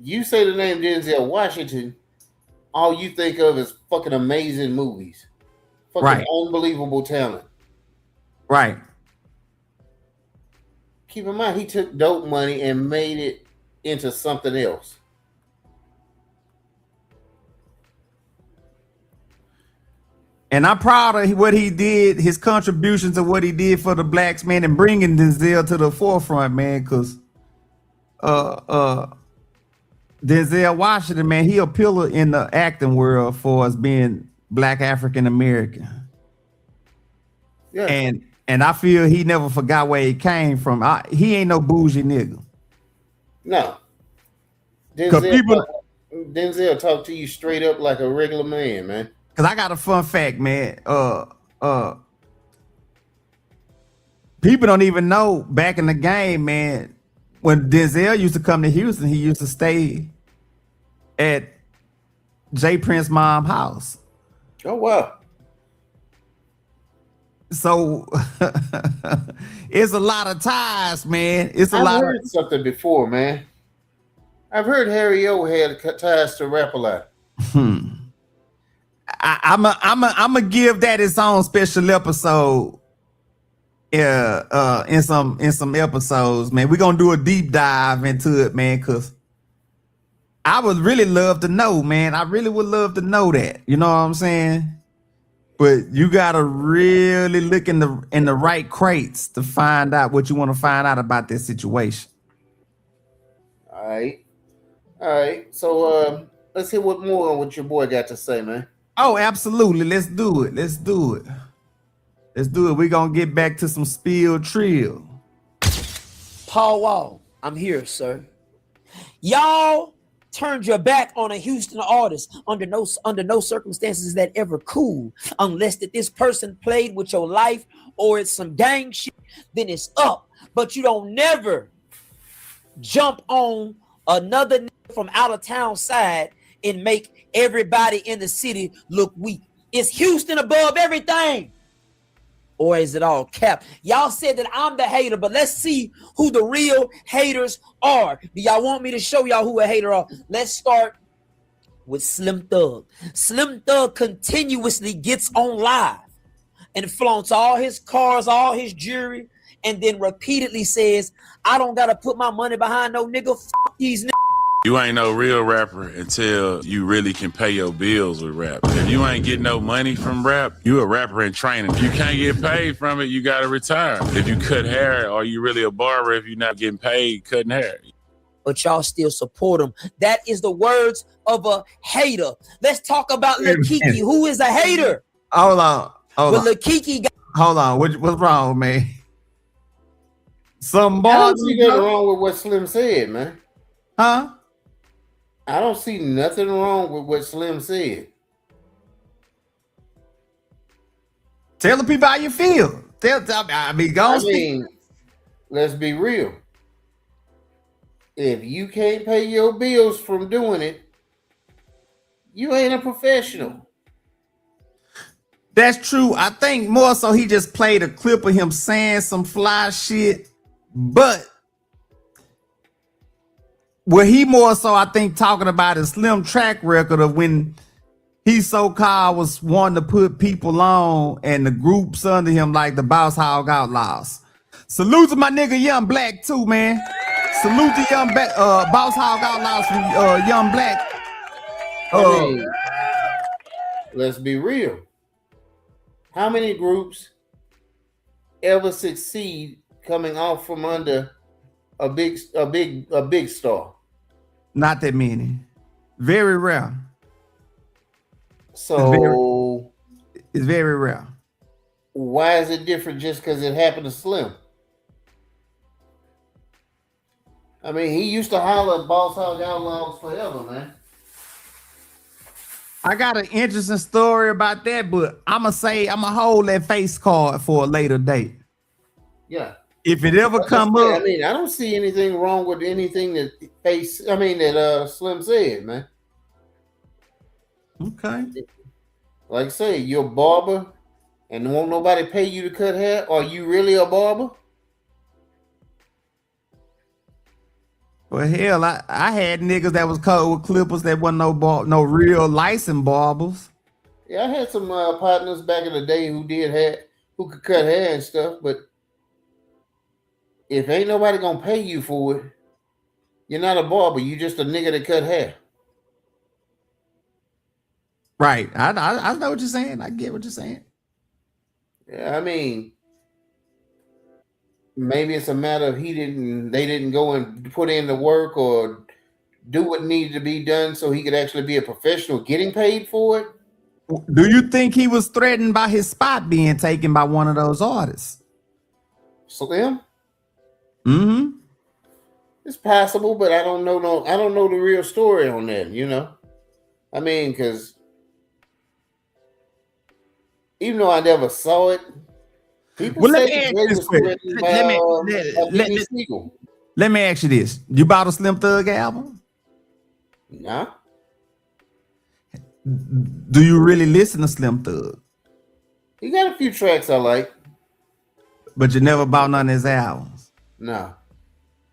you say the name Denzel Washington, all you think of is fucking amazing movies. Fucking unbelievable talent. Right. Keep in mind, he took dope money and made it into something else. And I'm proud of what he did, his contributions to what he did for the blacks, man, and bringing Denzel to the forefront, man, because Denzel Washington, man, he a pillar in the acting world for us being Black African American. Yeah. And I feel he never forgot where he came from. He ain't no bougie nigga. No. Denzel talk to you straight up like a regular man, man. Cause I got a fun fact, man. People don't even know back in the game, man. When Denzel used to come to Houston, he used to stay at Jay Prince's mom's house. Oh wow. So it's a lot of ties, man. It's a I've lot. heard something before, man. I've heard Harry O had ties to Rap-A-Lot. I'm gonna give that its own special episode. In some episodes, man. We're gonna do a deep dive into it, man, because I would really love to know, man. I really would love to know that. You know what I'm saying? But you gotta really look in the right crates to find out what you want to find out about this situation. All right. So let's hear what your boy got to say, man. Oh, absolutely. Let's do it. We're gonna get back to some Spill Trill. Paul Wall, I'm here, sir. Y'all turned your back on a Houston artist under no circumstances is that ever cool, unless that this person played with your life or it's some gang shit, then it's up. But you don't never jump on another nigga from out of town side and make everybody in the city look weak. Is Houston above everything? Or is it all cap? Y'all said that I'm the hater, but let's see who the real haters are. Do y'all want me to show y'all who a hater are? Let's start with Slim Thug. Slim Thug continuously gets on live and flaunts all his cars, all his jewelry, and then repeatedly says, I don't got to put my money behind no nigga. Fuck these niggas. You ain't no real rapper until you really can pay your bills with rap. If you ain't getting no money from rap, you a rapper in training. If you can't get paid from it, you gotta retire. If you cut hair, are you really a barber if you're not getting paid cutting hair? But y'all still support him. That is the words of a hater. Let's talk about Lil Keke. Who is a hater? Hold on. Lil Keke got Hold on. What's wrong, man? Some I boys. don't see nothing wrong with what Slim said, man. Huh? I don't see nothing wrong with what Slim said. Tell the people how you feel. Let's be real. If you can't pay your bills from doing it, you ain't a professional. That's true. I think more so he just played a clip of him saying some fly shit, but what he more so I think talking about is Slim track record of when he so-called was wanting to put people on and the groups under him like the Boss Hog Outlaws. Salute to my nigga Young Black too, man. Salute to Young Boss Hog Outlaws from Young Black. Let's be real. How many groups ever succeed coming off from under a big star? Not that many. Very rare. So it's very rare. Why is it different just because it happened to Slim? I mean, he used to holler at Boss Hog Outlaws forever, man. I got an interesting story about that, but I'ma hold that face card for a later date. Yeah. If it ever come up, I mean, I don't see anything wrong with anything that Slim said, man. Okay. Like I say, you're a barber and won't nobody pay you to cut hair? Are you really a barber? Well, hell, I had niggas that was cold with clippers that wasn't no real licensed barbers. Yeah, I had some partners back in the day who could cut hair and stuff, but if ain't nobody gonna pay you for it, you're not a barber. You just a nigga that cut hair. Right. I know what you're saying. I get what you're saying. Yeah, I mean, maybe it's a matter of they didn't go and put in the work or do what needed to be done so he could actually be a professional getting paid for it? Do you think he was threatened by his spot being taken by one of those artists? Slim? Mm-hmm. It's possible, but I don't know. I don't know the real story on that. You know, I mean, because even though I never saw it, people Well, say let me ask Dre you this was question. threatened by Beanie Siegel. Let me ask you this: you bought a Slim Thug album? Nah. Do you really listen to Slim Thug? He got a few tracks I like. But you never bought none of his albums. No.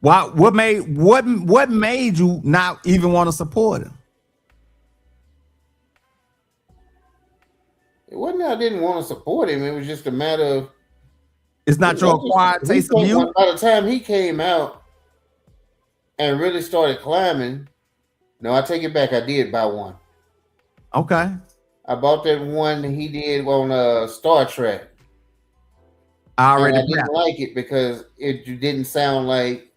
Why? What made you not even want to support him? It wasn't that I didn't want to support him. It was just a matter of it's not your acquired taste of music. By the time he came out and really started climbing, no, I take it back. I did buy one. Okay. I bought that one he did on Star Trek. I didn't like it because it didn't sound like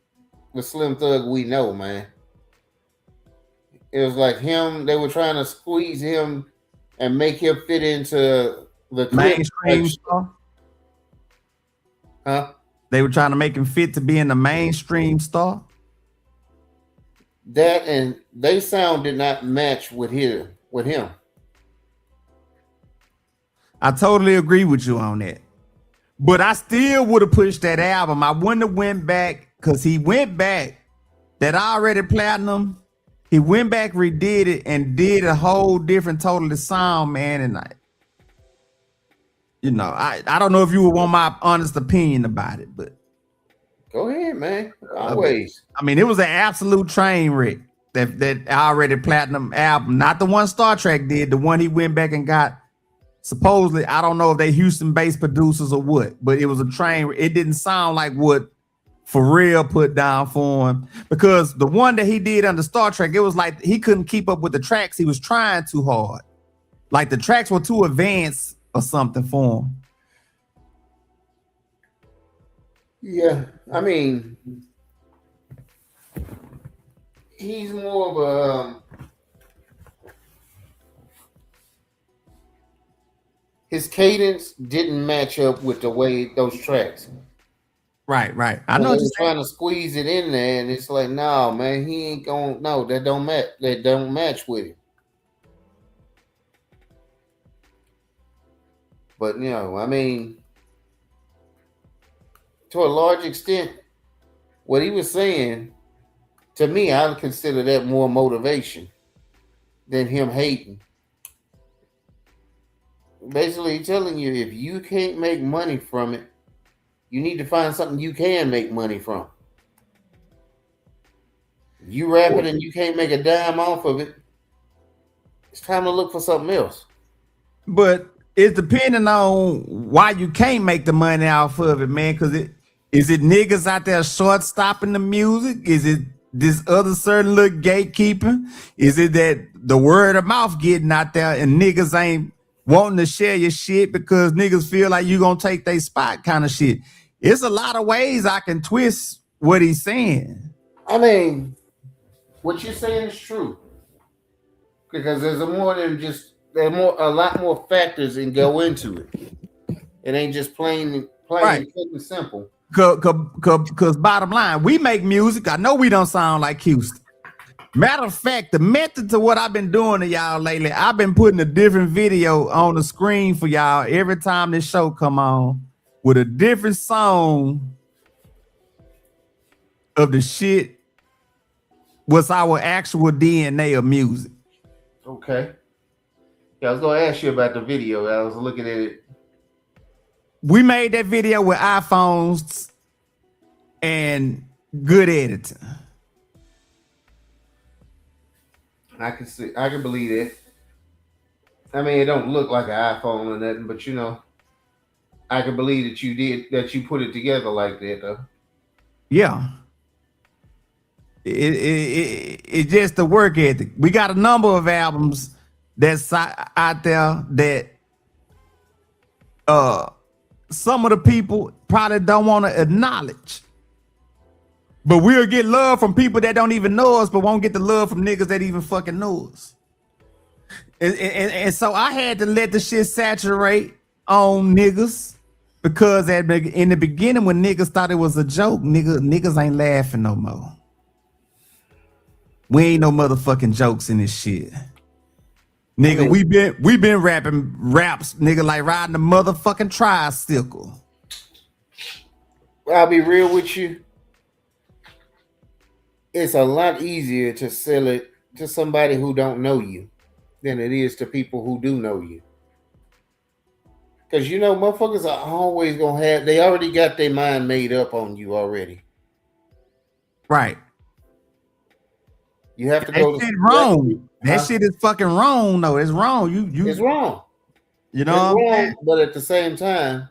the Slim Thug we know, man. It was like him. They were trying to squeeze him and make him fit into the mainstream star. Huh? They were trying to make him fit to be in the mainstream star. That and they sound did not match with him. I totally agree with you on that. But I still would have pushed that album. I wouldn't have went back because he went back. That already platinum. He went back, redid it, and did a whole different totally sound, man. And I don't know if you would want my honest opinion about it, but go ahead, man. Always. I mean, it was an absolute train wreck. That already platinum album, not the one Star Trek did, the one he went back and got. Supposedly, I don't know if they Houston-based producers or what, but it was a train. It didn't sound like what Pharrell put down for him, because the one that he did under Star Trek, it was like he couldn't keep up with the tracks. He was trying too hard. Like the tracks were too advanced or something for him. Yeah, I mean, he's more of a his cadence didn't match up with the way those tracks. Right. I know you're trying to squeeze it in there, and it's like, no, man, he ain't gonna. No, that don't match. That don't match with it. But I mean, to a large extent, what he was saying to me, I would consider that more motivation than him hating. Basically telling you, if you can't make money from it, you need to find something you can make money from. If you rapping and you can't make a dime off of it, it's time to look for something else. But it's depending on why you can't make the money off of it, man. Because is it niggas out there short stopping the music? Is it this other certain little gatekeeper? Is it that the word of mouth getting out there and niggas ain't wanting to share your shit because niggas feel like you gonna take their spot kind of shit? It's a lot of ways I can twist what he's saying. I mean, what you're saying is true. Because there's a lot more factors that go into it. It ain't just plain and simple. Cause bottom line, we make music. I know we don't sound like Houston. Matter of fact, the method to what I've been doing to y'all lately, I've been putting a different video on the screen for y'all every time this show come on with a different song of the shit what's our actual DNA of music. Okay. Yeah, I was gonna ask you about the video. I was looking at it. We made that video with iPhones and good editing. I can believe it. I mean, it don't look like an iPhone or nothing, but I can believe that you put it together like that, though. Yeah. It's just the work ethic. We got a number of albums that's out there that some of the people probably don't want to acknowledge. But we'll get love from people that don't even know us, but won't get the love from niggas that even fucking know us. And so I had to let the shit saturate on niggas because in the beginning when niggas thought it was a joke, niggas ain't laughing no more. We ain't no motherfucking jokes in this shit. Nigga, we been rapping raps, nigga, like riding a motherfucking tricycle. I'll be real with you. It's a lot easier to sell it to somebody who don't know you than it is to people who do know you. Because you know, motherfuckers are always gonna have, they already got their mind made up on you already. Right. You have to that go shit wrong. That shit is fucking wrong, though. It's wrong. You it's wrong. You know it's wrong, but at the same time,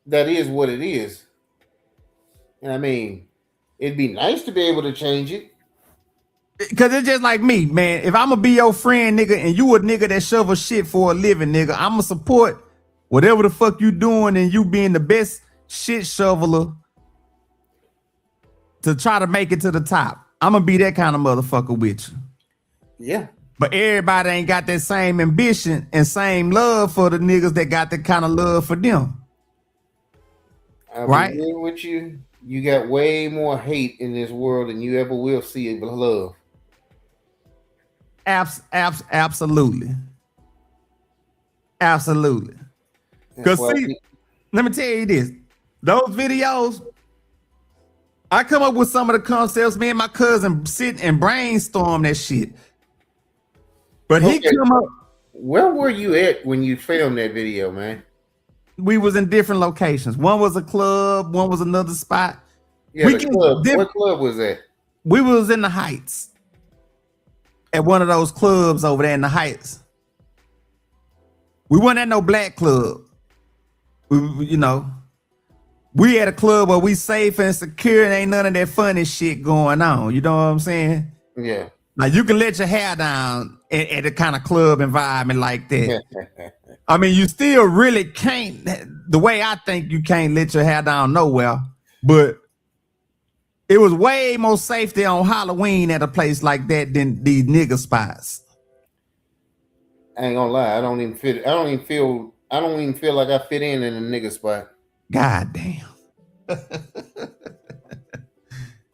that is what it is. And I mean, it'd be nice to be able to change it. Cause it's just like me, man. If I'm gonna be your friend, nigga, and you a nigga that shovel shit for a living, nigga, I'm gonna support whatever the fuck you doing and you being the best shit shoveler to try to make it to the top. I'm gonna be that kind of motherfucker with you. Yeah. But everybody ain't got that same ambition and same love for the niggas that got that kind of love for them. I'll right? be real with you. You got way more hate in this world than you ever will see it with love. Absolutely. Absolutely. Because see, let me tell you this. Those videos, I come up with some of the concepts. Me and my cousin sit and brainstorm that shit. But he come up. Where were you at when you filmed that video, man? We was in different locations. One was a club, one was another spot. Yeah, the club. What club was that? We was in the Heights. At one of those clubs over there in the Heights. We weren't at no black club. We at a club where we safe and secure and ain't none of that funny shit going on. You know what I'm saying? Yeah. Like you can let your hair down at a kind of club environment like that. I mean, you still really can't, the way I think you can't let your hair down nowhere, but it was way more safety on Halloween at a place like that than these nigga spots. I ain't gonna lie, I don't even feel like I fit in a nigga spot. God damn.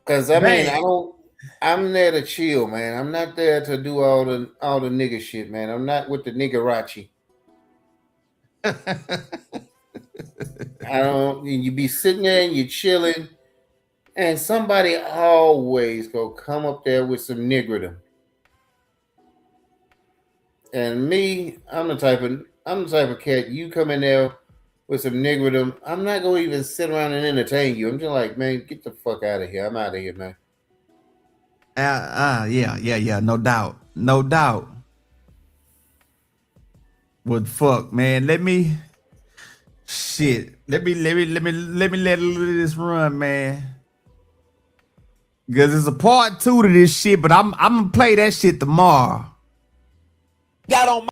Cause I mean, I'm there to chill, man. I'm not there to do all the nigga shit, man. I'm not with the niggerachi. You be sitting there and you're chilling, and somebody always go come up there with some niggerdom. And me, I'm the type of cat, you come in there with some niggerdom, I'm not gonna even sit around and entertain you. I'm just like, man, get the fuck out of here. I'm out of here, man. Yeah, no doubt. What fuck, man? Let me let this run, man. Because it's a part 2 to this shit, but I'm gonna play that shit tomorrow. Got on my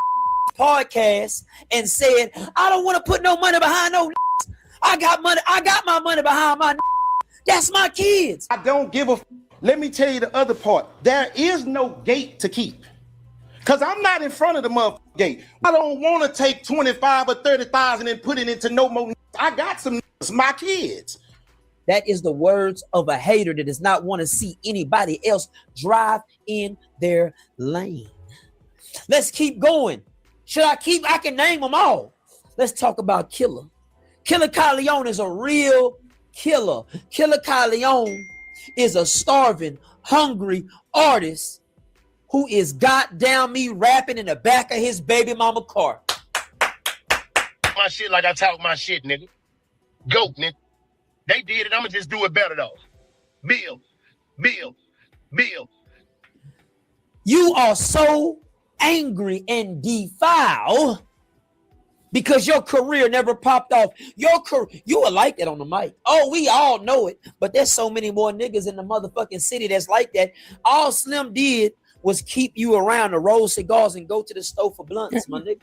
podcast and said, I don't want to put no money behind no. I got money. I got my money behind my. That's my kids. I don't give a. Let me tell you the other part. There is no gate to keep. Cause I'm not in front of the motherfucking gate. I don't want to take 25 or 30,000 and put it into no more. I got some my kids. That is the words of a hater that does not want to see anybody else drive in their lane. Let's keep going. I can name them all. Let's talk about Killer. Killer Kyleon is a real killer. Killer Kyleon is a starving, hungry artist who is goddamn me rapping in the back of his baby mama car. My shit like I talk my shit, nigga. Goat, nigga. They did it. I'ma just do it better though. Bill. You are so angry and defiled because your career never popped off. You were like that on the mic. Oh, we all know it. But there's so many more niggas in the motherfucking city that's like that. All Slim did was keep you around to roll cigars and go to the store for blunts, my nigga.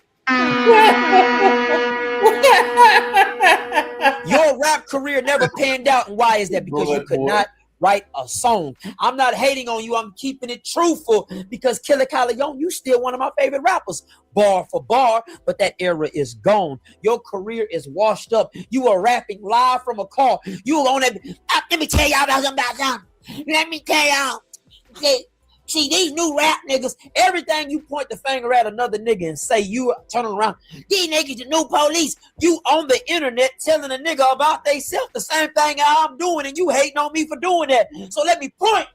Your rap career never panned out, and why is that? Because you could not write a song. I'm not hating on you. I'm keeping it truthful because Killer Calion, you still one of my favorite rappers, bar for bar, but that era is gone. Your career is washed up. You are rapping live from a car. You on that. Let me tell y'all about something. Let me tell y'all. See, these new rap niggas, everything you point the finger at another nigga and say you turning around, these niggas the new police. You on the internet telling a nigga about theyself the same thing I'm doing, and you hating on me for doing that. So let me point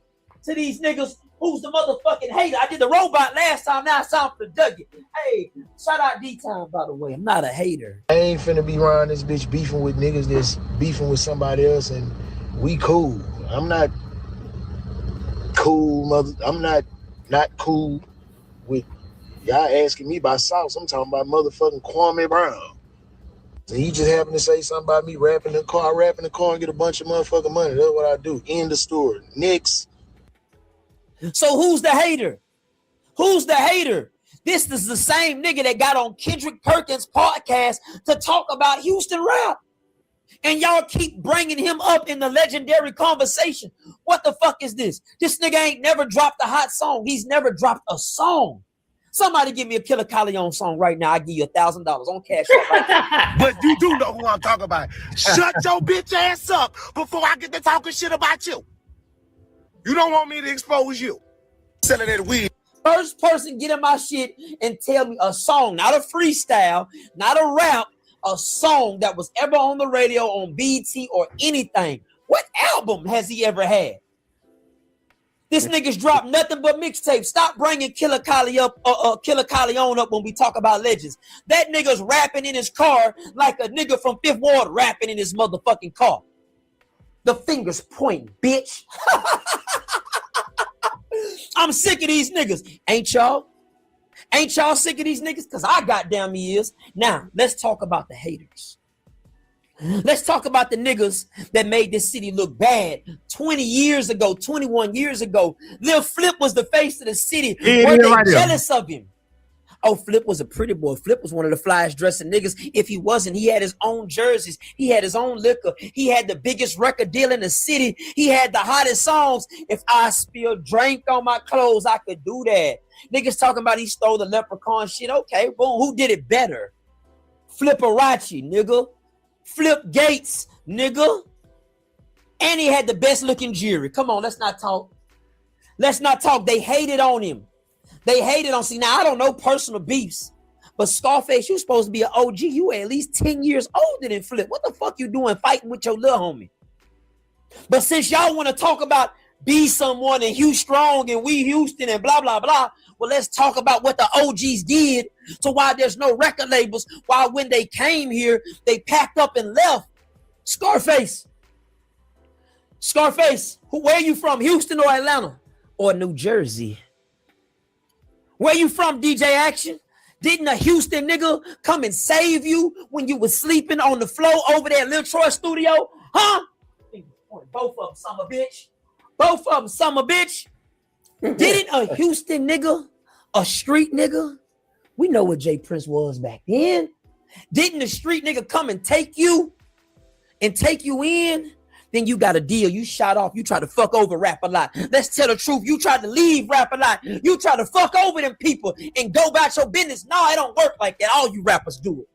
to these niggas who's the motherfucking hater. I did the robot last time, now it's time for the Dougie. Hey, shout out D-Time, by the way. I'm not a hater. I ain't finna be around this bitch beefing with niggas that's beefing with somebody else, and we cool. I'm not cool, mother. I'm not cool with y'all asking me about Sauce. I'm talking about motherfucking Kwame Brown. And you just happen to say something about me rapping in the car. I rap in the car and get a bunch of motherfucking money. That's what I do. End the story. Next. So who's the hater? Who's the hater? This is the same nigga that got on Kendrick Perkins' podcast to talk about Houston rap. And y'all keep bringing him up in the legendary conversation. What the fuck is this? This nigga ain't never dropped a hot song. He's never dropped a song. Somebody give me a Killer Calion song right now. I give you $1,000 on Cash App right now. But you do know who I'm talking about. Shut your bitch ass up before I get to talking shit about you. You don't want me to expose you. Selling that weed. First person get in my shit and tell me a song, not a freestyle, not a rap, a song that was ever on the radio, on BT or anything. What album has he ever had? This nigga's dropped nothing but mixtapes. Stop bringing Killer Calion up when we talk about legends. That nigga's rapping in his car like a nigga from Fifth Ward rapping in his motherfucking car. The fingers pointing, bitch. I'm sick of these niggas. Ain't y'all? Ain't y'all sick of these niggas? Because I goddamn me is. Now, let's talk about the haters. Let's talk about the niggas that made this city look bad 20 years ago, 21 years ago. Lil Flip was the face of the city. Were they jealous of him? Oh, Flip was a pretty boy. Flip was one of the flyest dressing niggas. If he wasn't, he had his own jerseys. He had his own liquor. He had the biggest record deal in the city. He had the hottest songs. If I spilled drink on my clothes, I could do that. Niggas talking about he stole the Leprechaun shit. Okay, boom. Who did it better? Flipperachi, nigga. Flip Gates, nigga. And he had the best looking jury. Come on, let's not talk. Let's not talk. They hated on him. They hated on. See, now I don't know personal beefs, but Scarface, you supposed to be an OG. You at least 10 years older than Flip. What the fuck you doing fighting with your little homie? But since y'all want to talk about be someone and Hugh Strong and we Houston and blah, blah, blah, well, let's talk about what the OGs did. So why there's no record labels, why when they came here, they packed up and left. Scarface, where you from, Houston or Atlanta? Or New Jersey? Where you from, DJ Action? Didn't a Houston nigga come and save you when you was sleeping on the floor over there at Lil Troy Studio? Huh? Both of them, summer bitch. Both of them, summer bitch. Didn't a Houston nigga, a street nigga? We know what Jay Prince was back then. Didn't the street nigga come and take you in? Then you got a deal. You shot off. You try to fuck over Rap a Lot. Let's tell the truth. You tried to leave Rap a Lot. You try to fuck over them people and go about your business. No, it don't work like that. All you rappers do it.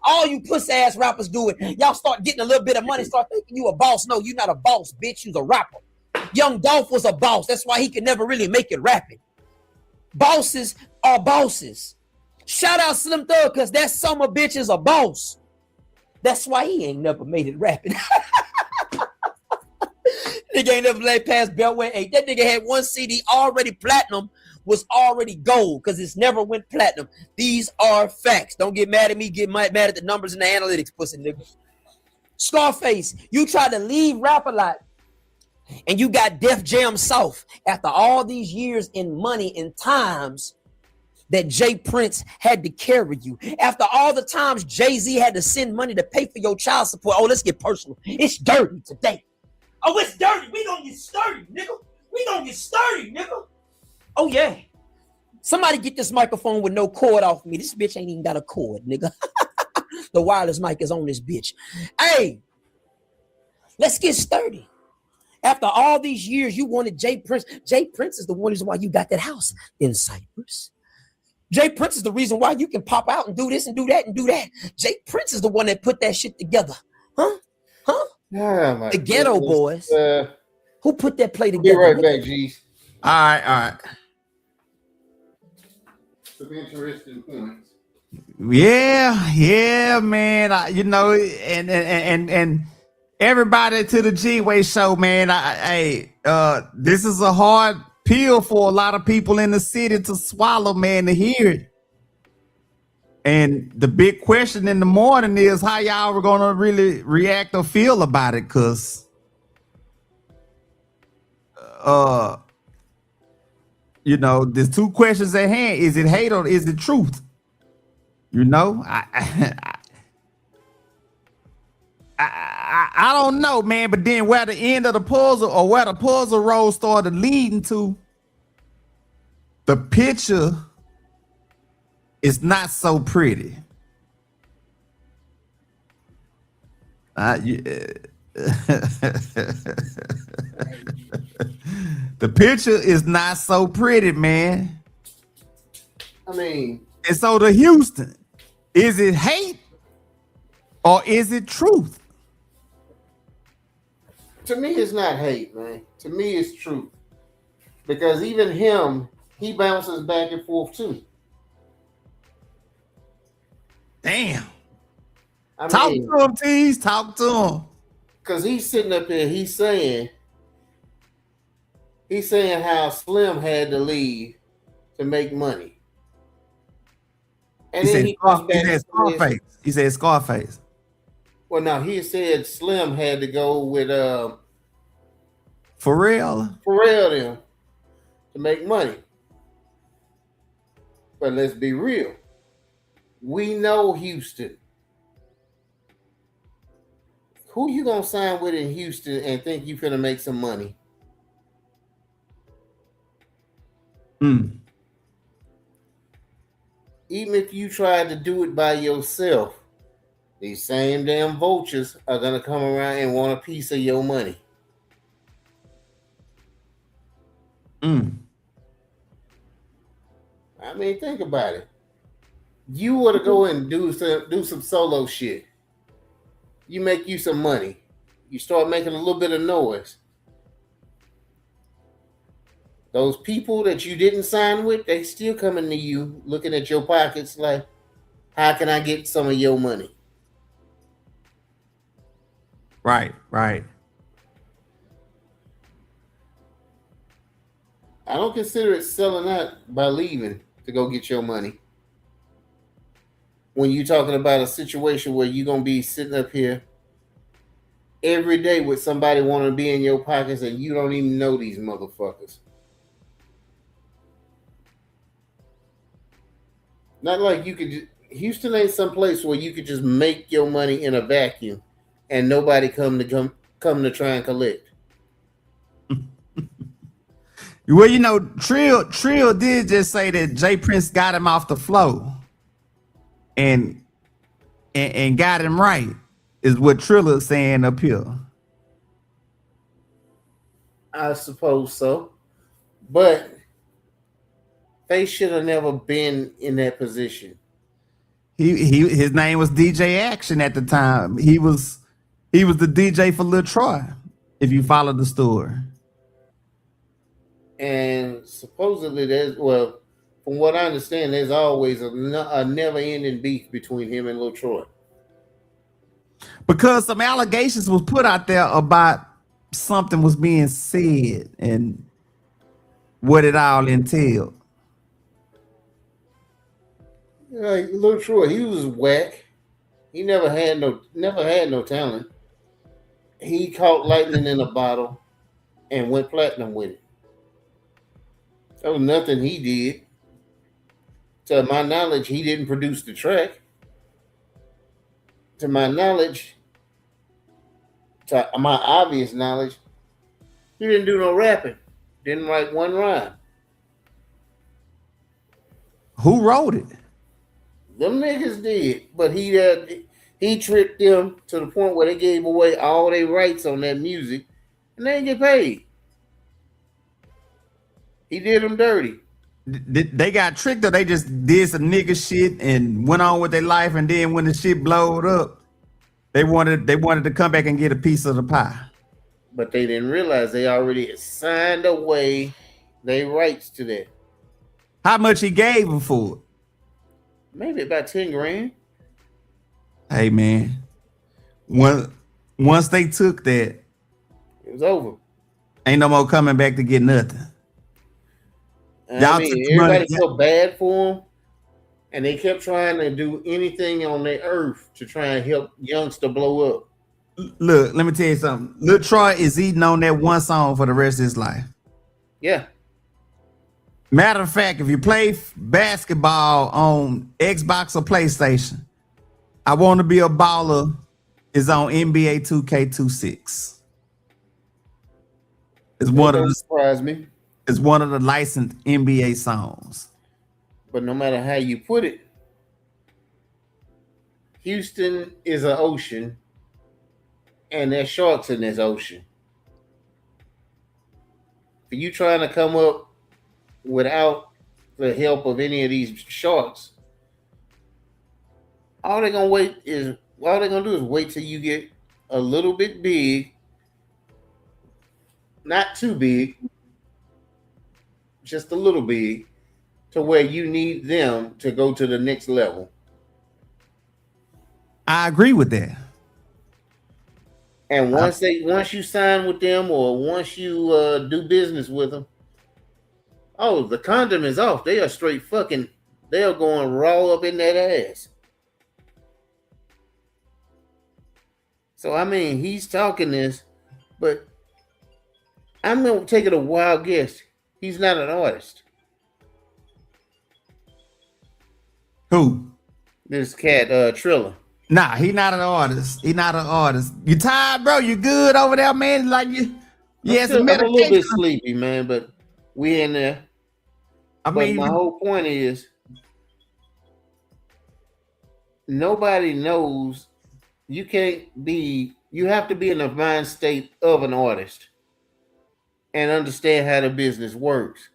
All you puss-ass rappers do it. Y'all start getting a little bit of money, start thinking you a boss. No, you not a boss, bitch. You's a rapper. Young Dolph was a boss. That's why he could never really make it rapping. Bosses are bosses. Shout out Slim Thug, because that summer bitch is a boss. That's why he ain't never made it rapping. Nigga ain't never laid past Beltway 8. That nigga had one CD already platinum, was already gold, because it's never went platinum. These are facts. Don't get mad at me. Get mad at the numbers and the analytics, pussy nigga. Scarface, you tried to leave Rap a Lot, and you got Def Jam South after all these years in money and times that Jay Prince had to carry you. After all the times Jay-Z had to send money to pay for your child support. Oh, let's get personal. It's dirty today. Oh, it's dirty. We gonna get sturdy, nigga. We gonna get sturdy, nigga. Oh, yeah. Somebody get this microphone with no cord off me. This bitch ain't even got a cord, nigga. The wireless mic is on this bitch. Hey, let's get sturdy. After all these years, you wanted Jay Prince. Jay Prince is the one reason why you got that house in Cyprus. Jay Prince is the reason why you can pop out and do this and do that and do that. Jay Prince is the one that put that shit together. Huh? Oh, the Ghetto Boys. Who put that play together? Be right back, G's. All right. Some interesting points. Yeah, man. And everybody to the G-Way show, man. This is a hard pill for a lot of people in the city to swallow, man, to hear it. And the big question in the morning is how y'all are gonna really react or feel about it, cause there's two questions at hand. Is it hate or is it truth? I don't know, man. But then where the end of the puzzle or where the puzzle roll started leading to, the picture is not so pretty. The picture is not so pretty, man. I mean, and so to Houston, is it hate or is it truth? To me, it's not hate, man. To me, it's truth. Because even him, he bounces back and forth too. Damn. Talk to him, Tease. Talk to him. Because he's sitting up here, he's saying how Slim had to leave to make money. And then he said Scarface. He said Scarface. Well, no, he said Slim had to go with Pharrell them to make money. But let's be real. We know Houston. Who you gonna sign with in Houston and think you finna make some money? Even if you tried to do it by yourself, these same damn vultures are gonna come around and want a piece of your money. I mean, think about it. You were to go and do some solo shit. You make you some money. You start making a little bit of noise. Those people that you didn't sign with, they still coming to you, looking at your pockets like, how can I get some of your money? Right. I don't consider it selling out by leaving to go get your money. When you're talking about a situation where you're going to be sitting up here every day with somebody wanting to be in your pockets and you don't even know these motherfuckers. Not like you could Houston ain't some place where you could just make your money in a vacuum and nobody come to try and collect. Well, Trill did just say that Jay Prince got him off the floor and got him right, is what Trilla is saying up here. I suppose so. But they should have never been in that position. His name was DJ Action at the time. He was the DJ for Lil Troy, if you follow the story. And supposedly from what I understand, there's always a never-ending beef between him and Lil Troy. Because some allegations was put out there about something was being said and what it all entailed. Like Lil Troy, he was whack. He never had no talent. He caught lightning in a bottle and went platinum with it. There was nothing he did. To my knowledge, he didn't produce the track. To my knowledge, to my obvious knowledge, he didn't do no rapping. Didn't write one rhyme. Who wrote it? Them niggas did, but he He tricked them to the point where they gave away all their rights on that music, and they didn't get paid. He did them dirty. They got tricked, or they just did some nigga shit and went on with their life, and then when the shit blowed up, they wanted to come back and get a piece of the pie. But they didn't realize they already signed away their rights to that. How much he gave them for it? Maybe about 10 grand. Hey man, once they took that, it was over. Ain't no more coming back to get nothing. I mean, everybody felt bad for them, and they kept trying to do anything on their earth to try and help youngster blow up. Look, let me tell you something. Lil Troy is eating on that one song for the rest of his life. Yeah. Matter of fact, if you play basketball on Xbox or PlayStation, I Want to Be a Baller is on NBA 2K26. It's one of the surprise me. It's one of the licensed NBA songs. But no matter how you put it, Houston is an ocean, and there's sharks in this ocean. For you trying to come up without the help of any of these sharks, all they're gonna do is wait till you get a little bit big, not too big, just a little big, to where you need them to go to the next level. I agree with that. And once you sign with them, or once you do business with them, oh, the condom is off. They are straight fucking. They are going raw up in that ass. So I mean, he's talking this, but I'm gonna take it a wild guess. He's not an artist. Who? This cat, Triller. Nah, he not an artist. He not an artist. You tired, bro? You good over there, man? Like you? Yes, I'm a little bit sleepy, man, but we in there. But my whole point is, nobody knows. You have to be in the mind state of an artist and understand how the business works.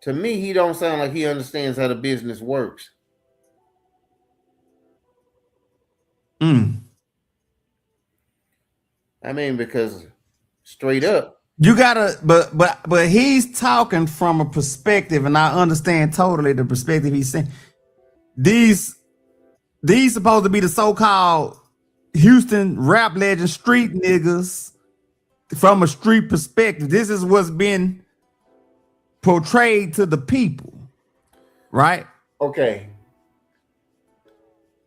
To me, he don't sound like he understands how the business works. I mean, because straight up, you gotta, but he's talking from a perspective, and I understand totally the perspective he's saying. These supposed to be the so-called Houston rap legend street niggas from a street perspective. This is what's been portrayed to the people, right? Okay.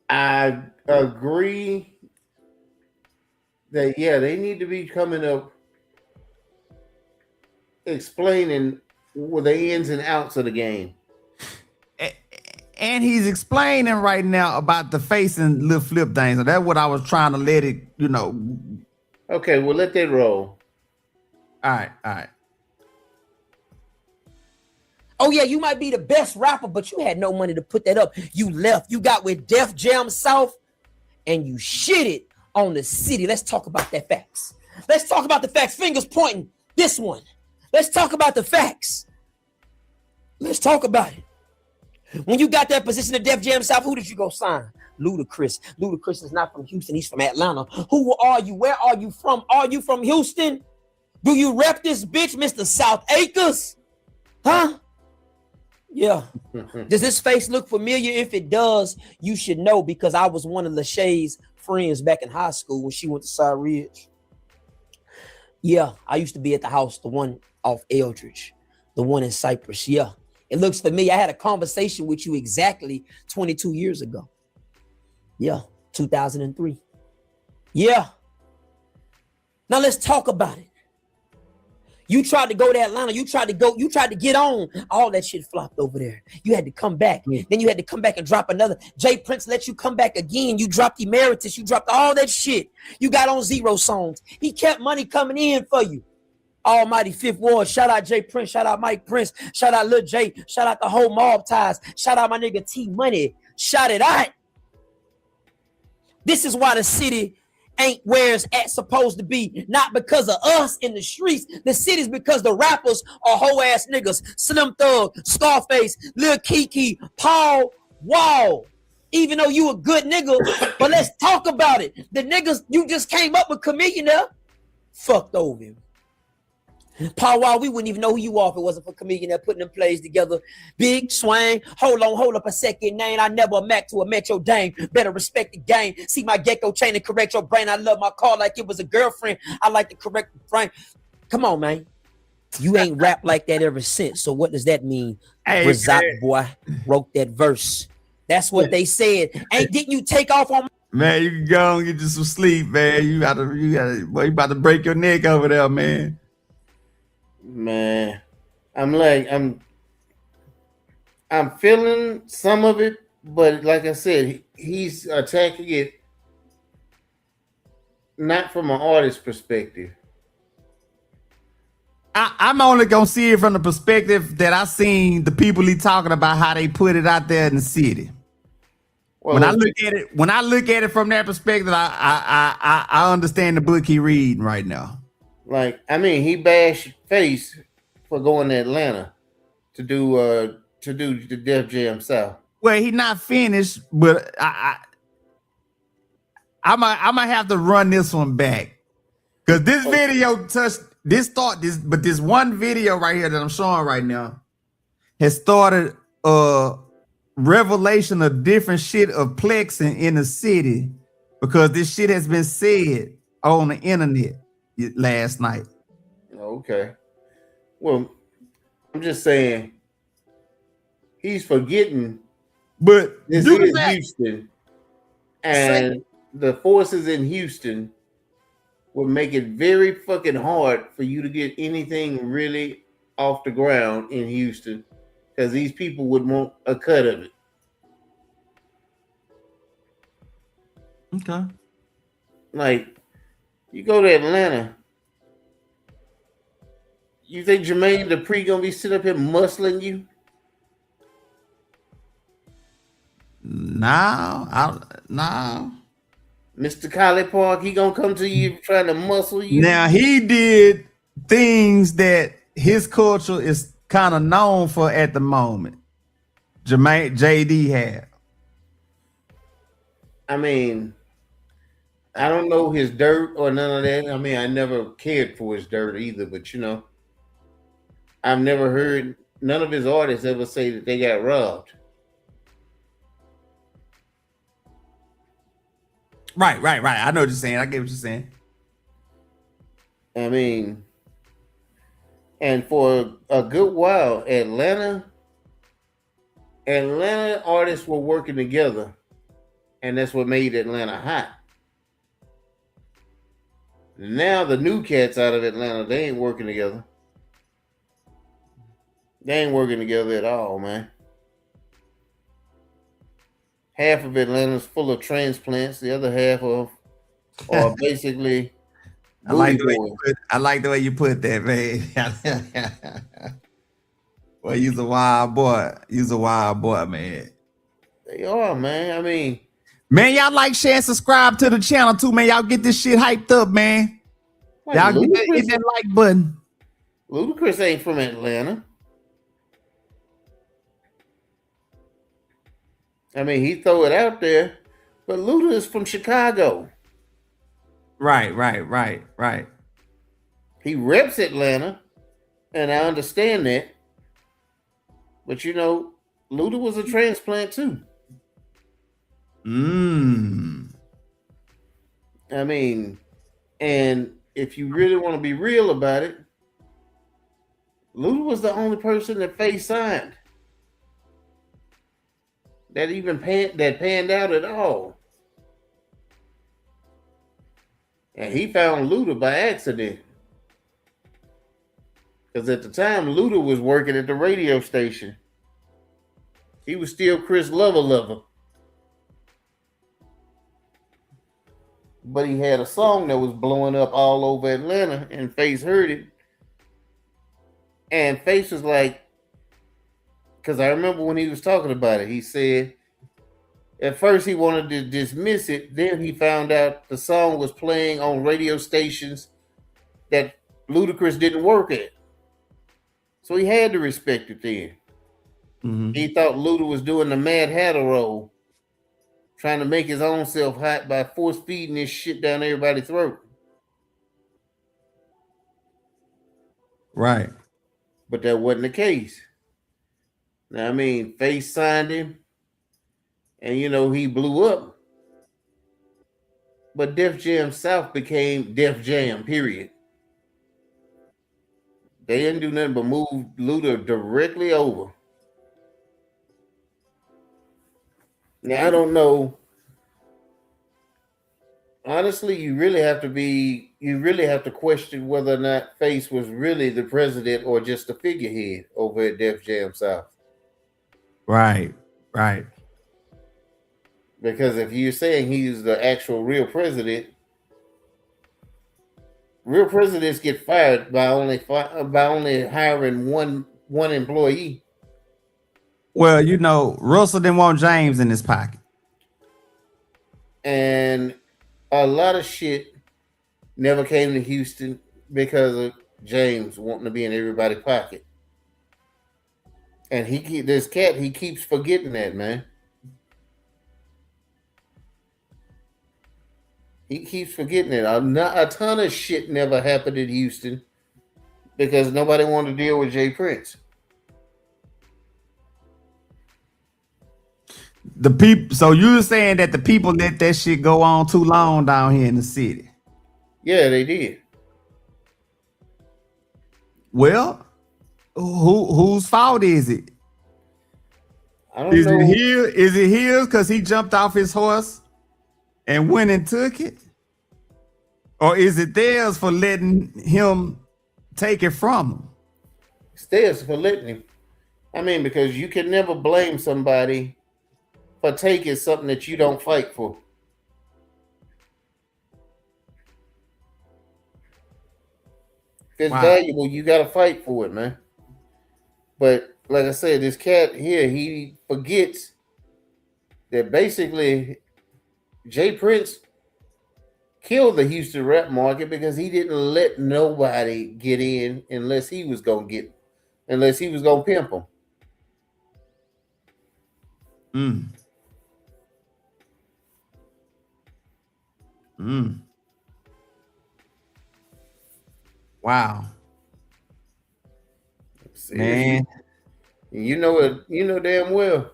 I agree that, yeah, they need to be coming up explaining the ins and outs of the game. And he's explaining right now about the face and little flip things. So that's what I was trying to let it, Okay, well, let that roll. All right. Oh yeah, you might be the best rapper, but you had no money to put that up. You left. You got with Def Jam South, and you shitted on the city. Let's talk about that facts. Let's talk about the facts. Fingers pointing. This one. Let's talk about the facts. Let's talk about it. When you got that position at Def Jam South, who did you go sign? Ludacris. Ludacris is not from Houston. He's from Atlanta. Who are you? Where are you from? Are you from Houston? Do you rep this bitch, Mr. South Acres? Huh? Yeah. Does this face look familiar? If it does, you should know, because I was one of Lachey's friends back in high school when she went to Cy Ridge. Yeah, I used to be at the house, the one off Eldridge, the one in Cypress. Yeah, it looks familiar. I had a conversation with you exactly 22 years ago. Yeah, 2003. Yeah. Now let's talk about it. You tried to go to Atlanta. You tried to get on. All that shit flopped over there. You had to come back. Then you had to come back and drop another. Jay Prince let you come back again. You dropped Emeritus. You dropped all that shit. You got on 0 songs. He kept money coming in for you. Almighty Fifth Ward. Shout out Jay Prince. Shout out Mike Prince. Shout out Lil J. Shout out the whole Mob Ties. Shout out my nigga T Money. Shout it out. This is why the city ain't where it's at supposed to be. Not because of us in the streets. The city's because the rappers are hoe ass niggas. Slim Thug, Scarface, Lil Kiki, Paul Wall. Even though you a good nigga, but let's talk about it. The niggas you just came up with Chameleon there, fucked over him. Paul Wall, we wouldn't even know who you are if it wasn't for Chameleon that putting them plays together. Big swang, hold up a second, name. I never Mac to a Metro Dame. Better respect the game. See my gecko chain and correct your brain. I love my car like it was a girlfriend. I like to correct the brain. Come on, man. You ain't rap like that ever since. So what does that mean? Hey, Razak boy wrote that verse. That's what they said. Didn't you take off on? Man, you can go and get you some sleep, man. You about to break your neck over there, man. Man, I'm feeling some of it, but like I said, he's attacking it not from an artist perspective. I'm only gonna see it from the perspective that I seen the people he talking about how they put it out there in the city. Well, when I look at it from that perspective, I understand the book he reading right now. Like, I mean, he bashed Face for going to Atlanta to do the Def Jam South. Well, he not finished, but I might have to run this one back because this video touched this one video right here that I'm showing right now has started a revelation of different shit of plexing in the city because this shit has been said on the internet last night. Okay. Well, I'm just saying he's forgetting, but this is Houston, and the forces in Houston would make it very fucking hard for you to get anything really off the ground in Houston because these people would want a cut of it. Okay. Like, you go to Atlanta, you think Jermaine Dupri gonna be sitting up here muscling you? No. Mr. Collie Park, he gonna come to you trying to muscle you? Now he did things that his culture is kind of known for at the moment. JD had. I mean, I don't know his dirt or none of that. I mean, I never cared for his dirt either, but you know, I've never heard none of his artists ever say that they got robbed. Right. I know what you're saying. I get what you're saying. I mean, and for a good while, Atlanta artists were working together, and that's what made Atlanta hot. Now the new cats out of Atlanta, they ain't working together. They ain't working together at all, man. Half of Atlanta's full of transplants. The other half are basically. I like the way you put that, man. Well, you's a wild boy. You's a wild boy, man. They are, man. I mean, man, y'all like, share, and subscribe to the channel too, man. Y'all get this shit hyped up, man. Y'all hit that like button. Ludacris ain't from Atlanta. I mean, he throw it out there, but Luda is from Chicago. Right. He reps Atlanta, and I understand that. But you know, Luda was a transplant too. I mean, and if you really want to be real about it, Luda was the only person that Faye signed that even panned out at all. And he found Luda by accident. Because at the time, Luda was working at the radio station. He was still Chris Lover. But he had a song that was blowing up all over Atlanta, and Face heard it. And Face was like, because I remember when he was talking about it, he said At first, he wanted to dismiss it. Then he found out the song was playing on radio stations that Ludacris didn't work at. So he had to respect it then. Mm-hmm. He thought Luda was doing the Mad Hatter role, trying to make his own self hot by force feeding this shit down everybody's throat. Right. But that wasn't the case. Now, I mean, Face signed him, and he blew up. But Def Jam South became Def Jam, period. They didn't do nothing but move Luda directly over. Now, I don't know. Honestly, you really have to question whether or not Face was really the president or just a figurehead over at Def Jam South. Right. Because if you're saying he's the actual real presidents get fired by only hiring one employee. Well, Russell didn't want James in his pocket. And a lot of shit never came to Houston because of James wanting to be in everybody's pocket. And he keeps forgetting that, man. He keeps forgetting it. A ton of shit never happened in Houston because nobody wanted to deal with Jay Prince. The people. So you're saying that the people let that shit go on too long down here in the city? Yeah, they did. Well, whose fault is it? I don't know. Is it his because he jumped off his horse and went and took it? Or is it theirs for letting him take it from him? It's theirs for letting him. I mean, because you can never blame somebody for taking something that you don't fight for. If it's valuable, you got to fight for it, man. But like I said, this cat here, he forgets that basically Jay Prince killed the Houston rap market because he didn't let nobody get in unless he was gonna pimp them. Wow. Man, you know damn well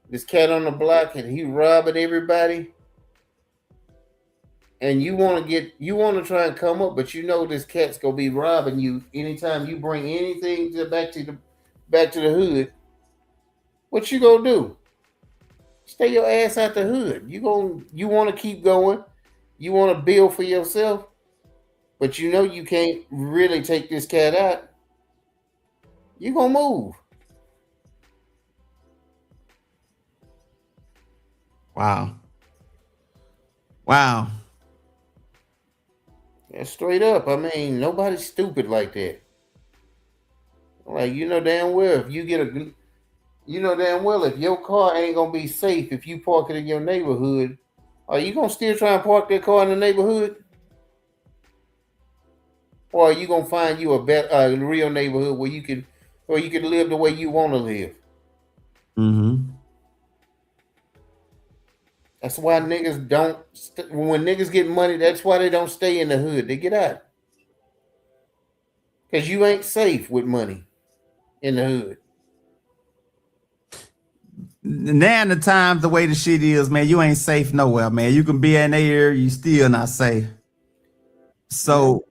this cat on the block and he robbing everybody. And you want to try and come up, but this cat's gonna be robbing you anytime you bring anything back to the hood. What you gonna do? Stay your ass out the hood. You want to keep going. You want to build for yourself, but you can't really take this cat out. You gonna move. Wow. That's straight up. I mean, nobody's stupid like that. Like, damn well if if your car ain't gonna be safe if you park it in your neighborhood, are you gonna still try and park that car in the neighborhood? Or are you gonna find you a real neighborhood where you can live the way you want to live? Mm-hmm. That's why niggas don't. When niggas get money, that's why they don't stay in the hood. They get out. Because you ain't safe with money in the hood. Now in the times, the way the shit is, man, you ain't safe nowhere, man. You can be in the area, you still not safe. So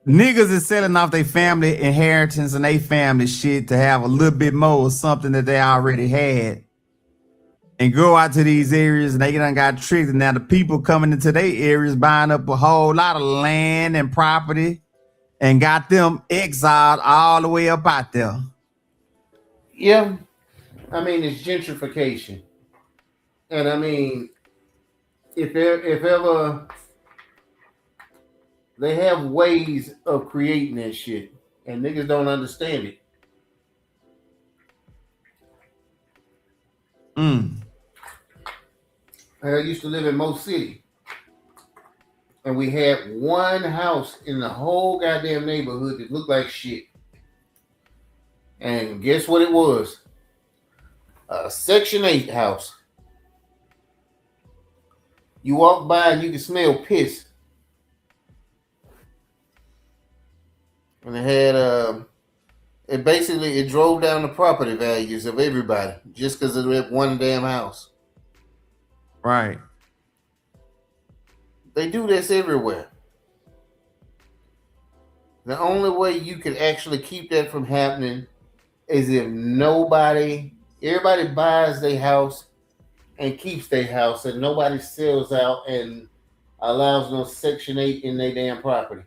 niggas is selling off their family inheritance and their family shit to have a little bit more of something that they already had. And go out to these areas and they done got tricked. And now the people coming into their areas buying up a whole lot of land and property and got them exiled all the way up out there. Yeah. I mean, it's gentrification. And I mean, if ever they have ways of creating that shit and niggas don't understand it. I used to live in Mo City, and we had one house in the whole goddamn neighborhood that looked like shit. And guess what it was? A Section 8 house. You walk by and you can smell piss. And it had it drove down the property values of everybody just because of that one damn house. Right. They do this everywhere. The only way you could actually keep that from happening is if everybody buys their house and keeps their house, and nobody sells out and allows no Section 8 in their damn property.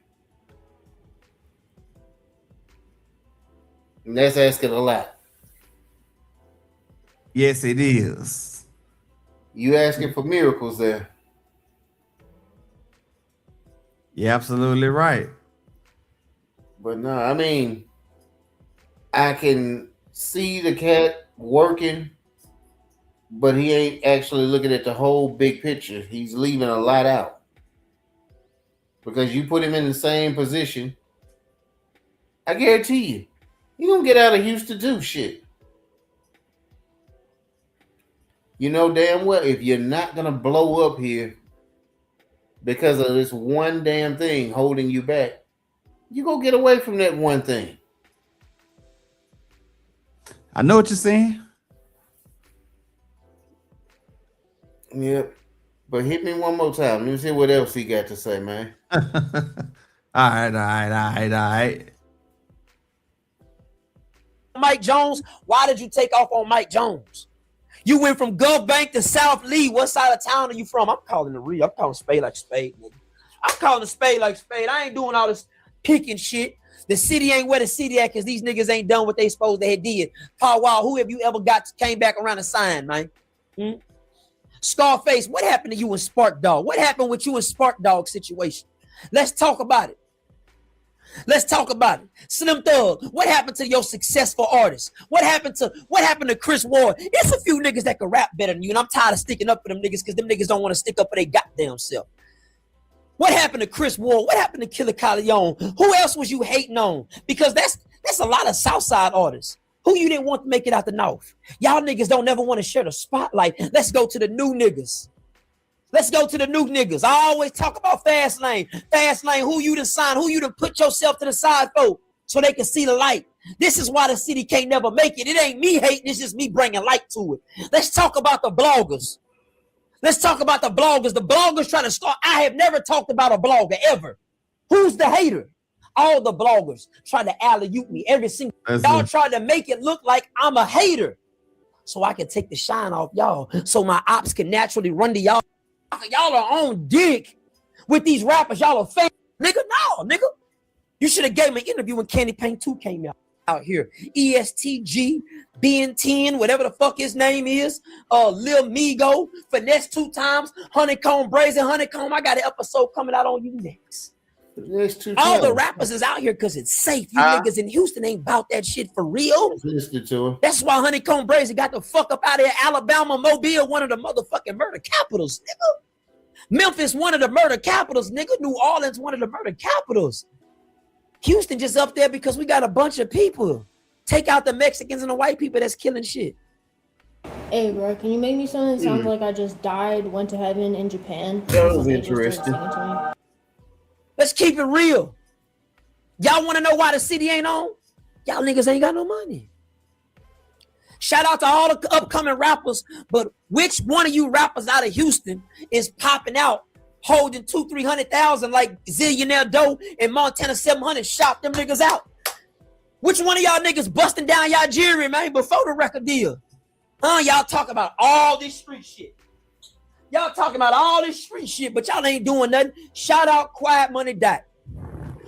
And that's asking a lot. Yes, it is. You asking for miracles there. You're absolutely right. But no, I mean, I can see the cat working, but he ain't actually looking at the whole big picture. He's leaving a lot out. Because you put him in the same position, I guarantee you, he gonna get out of Houston too, shit. You know damn well if you're not gonna blow up here because of this one damn thing holding you back, you go get away from that one thing. I know what you're saying. Yep. But hit me one more time. Let me see what else he got to say, man. All right. Mike Jones, why did you take off on Mike Jones? You went from Gulf Bank to South Lee. What side of town are you from? I'm calling it real. I'm calling spade like spade, nigga. I'm calling a spade like spade. I ain't doing all this picking shit. The city ain't where the city at because these niggas ain't done what they supposed they had did. Paul Wall, who have you ever came back around and signed, man? Scarface, what happened to you and Spark Dog? What happened with you and Spark Dog situation? Let's talk about it. Let's talk about it. Slim Thug, what happened to your successful artists? What happened to Chris Ward? It's a few niggas that can rap better than you, and I'm tired of sticking up for them niggas because them niggas don't want to stick up for their goddamn self. What happened to Chris Ward? What happened to Killer Calion? Who else was you hating on? Because that's a lot of Southside artists. Who you didn't want to make it out the North? Y'all niggas don't never want to share the spotlight. Let's go to the new niggas. Let's go to the new niggas. I always talk about Fast Lane. Fast Lane, who you done sign, who you done put yourself to the side for so they can see the light. This is why the city can't never make it. It ain't me hating, it's just me bringing light to it. Let's talk about the bloggers. Let's talk about the bloggers. The bloggers trying to start. I have never talked about a blogger ever. Who's the hater? All the bloggers try to alley-oop me every single. Y'all try to make it look like I'm a hater so I can take the shine off y'all so my ops can naturally run to y'all. Y'all are on dick with these rappers. Y'all are fake. Nigga, no, nigga. You should have gave me an interview when Candy Paint 2 came out here. ESTG, Ben10, whatever the fuck his name is. Lil Migo, Finesse 2 times, Honeycomb, Brazen Honeycomb. I got an episode coming out on you next. All the rappers is out here because it's safe. You niggas in Houston ain't about that shit for real. That's why Honeycomb Brazen got the fuck up out of here. Alabama, Mobile, one of the motherfucking murder capitals, nigga. Memphis, one of the murder capitals, nigga. New Orleans, one of the murder capitals. Houston just up there because we got a bunch of people. Take out the Mexicans and the white people that's killing shit. Hey, bro, can you make me something that sounds like I just died, went to heaven in Japan? That was interesting. Let's keep it real. Y'all want to know why the city ain't on? Y'all niggas ain't got no money. Shout out to all the upcoming rappers, but which one of you rappers out of Houston is popping out holding 200,000-300,000 like Zillionaire Doe and Montana 700 shot them niggas out? Which one of y'all niggas busting down y'all jury, man, before the record deal? Y'all talk about all this street shit. Y'all talking about all this street shit, but y'all ain't doing nothing. Shout out Quiet Money Dot.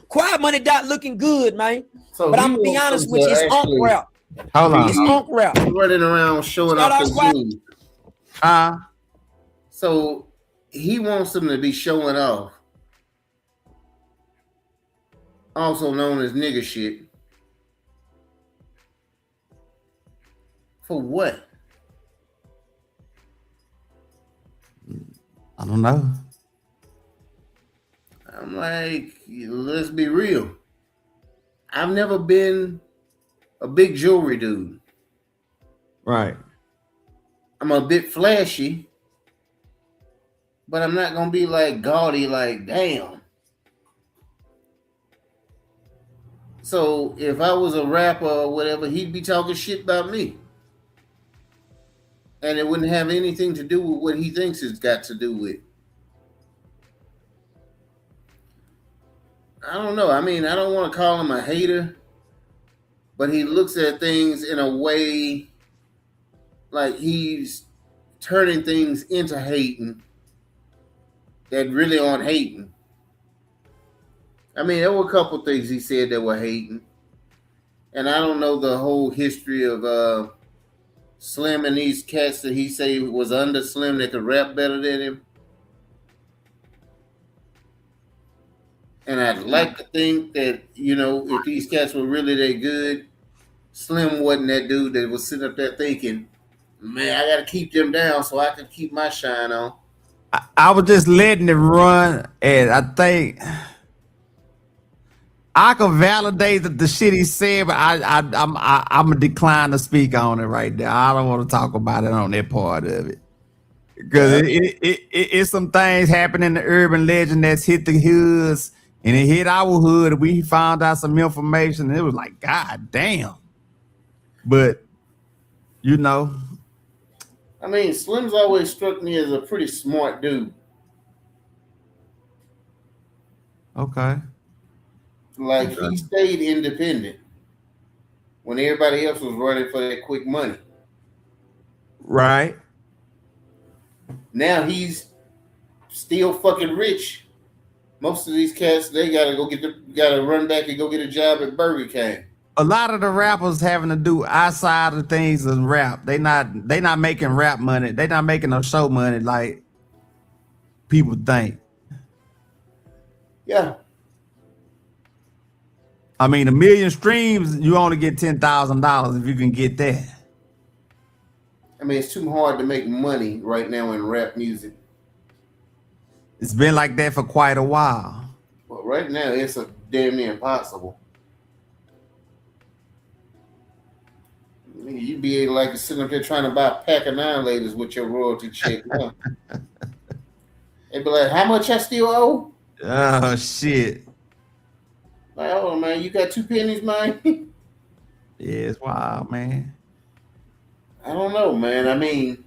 Quiet Money Dot looking good, man. So but I'm gonna be honest with you, it's Unk Rap. Hold on. It's Unk Rap. He's running around showing Shout off out his Quiet. dude. So he wants them to be showing off. Also known as nigga shit. For what? don't know. I'm like, let's be real. I've never been a big jewelry dude. Right. I'm a bit flashy, but I'm not gonna be like gaudy, like damn. So if I was a rapper or whatever, he'd be talking shit about me. And it wouldn't have anything to do with what he thinks it's got to do with. I don't know. I mean, I don't want to call him a hater, but he looks at things in a way like he's turning things into hating that really aren't hating. I mean, there were a couple things he said that were hating. And I don't know the whole history of Slim and these cats that he say was under Slim that could rap better than him. And I'd like to think that, you know, if these cats were really that good, Slim wasn't that dude that was sitting up there thinking, man, I got to keep them down so I can keep my shine on. I was just letting it run, and I think I can validate the shit he said, but I'm gonna decline to speak on it right now. I don't want to talk about it on that part of it because it's some things happen in the urban legend that's hit the hoods, and it hit our hood. And we found out some information, and it was like, God damn. But you know, I mean, Slim's always struck me as a pretty smart dude. Okay. Like, he stayed independent when everybody else was running for that quick money. Right. Now he's still fucking rich. Most of these cats, they gotta run back and go get a job at Burger King. A lot of the rappers having to do outside of things in rap. They not making rap money. They not making no show money like people think. Yeah. I mean, 1 million streams, you only get $10,000 if you can get that. I mean, it's too hard to make money right now in rap music. It's been like that for quite a while. But right now, it's a damn near impossible. I mean, you'd be like sitting up there trying to buy a pack of 9-laters with your royalty check. Huh? They'd be like, how much I still owe? Oh, shit. Like, oh, man, you got 2 pennies, man? Yeah, it's wild, man. I don't know, man. I mean,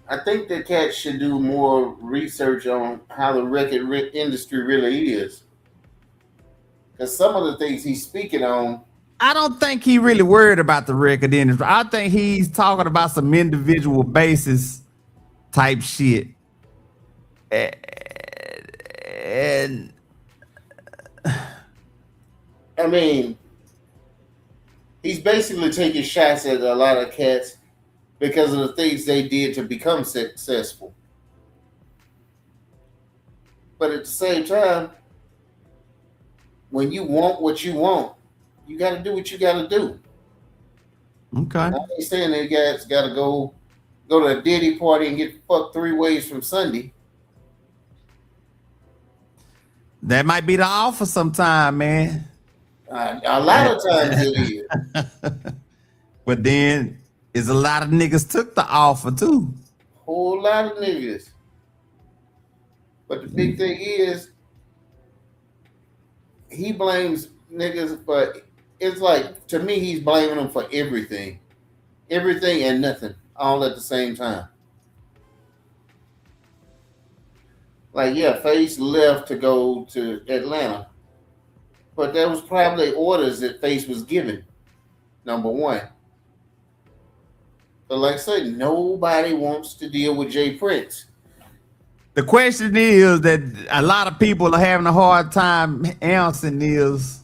I think that cats should do more research on how the record industry really is. Because some of the things he's speaking on, I don't think he really worried about the record industry. I think he's talking about some individual basis type shit. And I mean, he's basically taking shots at a lot of cats because of the things they did to become successful. But at the same time, when you want what you want, you got to do what you got to do. Okay. I ain't saying that guys got to go to a Diddy party and get fucked 3 ways from Sunday. That might be the offer sometime, man. A lot of times it is. But then, is a lot of niggas took the offer too. Whole lot of niggas. But the big thing is, he blames niggas for, it's like, to me, he's blaming them for everything. Everything and nothing, all at the same time. Like, yeah, Face left to go to Atlanta. But there was probably orders that Face was given, number one. But like I said, nobody wants to deal with Jay Prince. The question is that a lot of people are having a hard time answering is,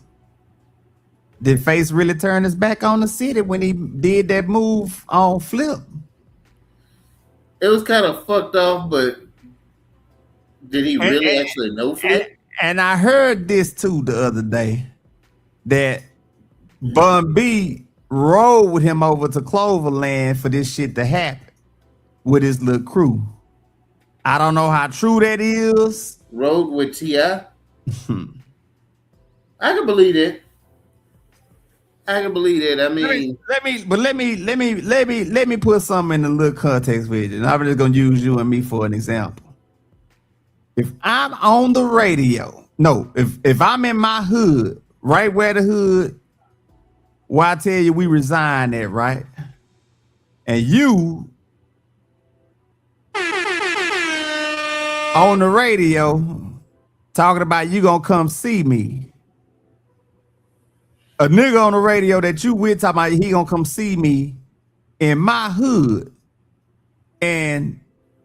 did Face really turn his back on the city when he did that move on Flip? It was kind of fucked off, but did he really actually know Flip? And I heard this too the other day, that Bun B rode with him over to Cloverland for this shit to happen with his little crew. I don't know how true that is. Rode with T.I. I can believe it. I can believe that. I mean, let me put something in a little context with you. And I'm just gonna use you and me for an example. If I'm on the radio, if I'm in my hood, right where the hood, where I tell you we resign at, right? And you on the radio talking about you gonna come see me. A nigga on the radio that you with talking about he gonna come see me in my hood, and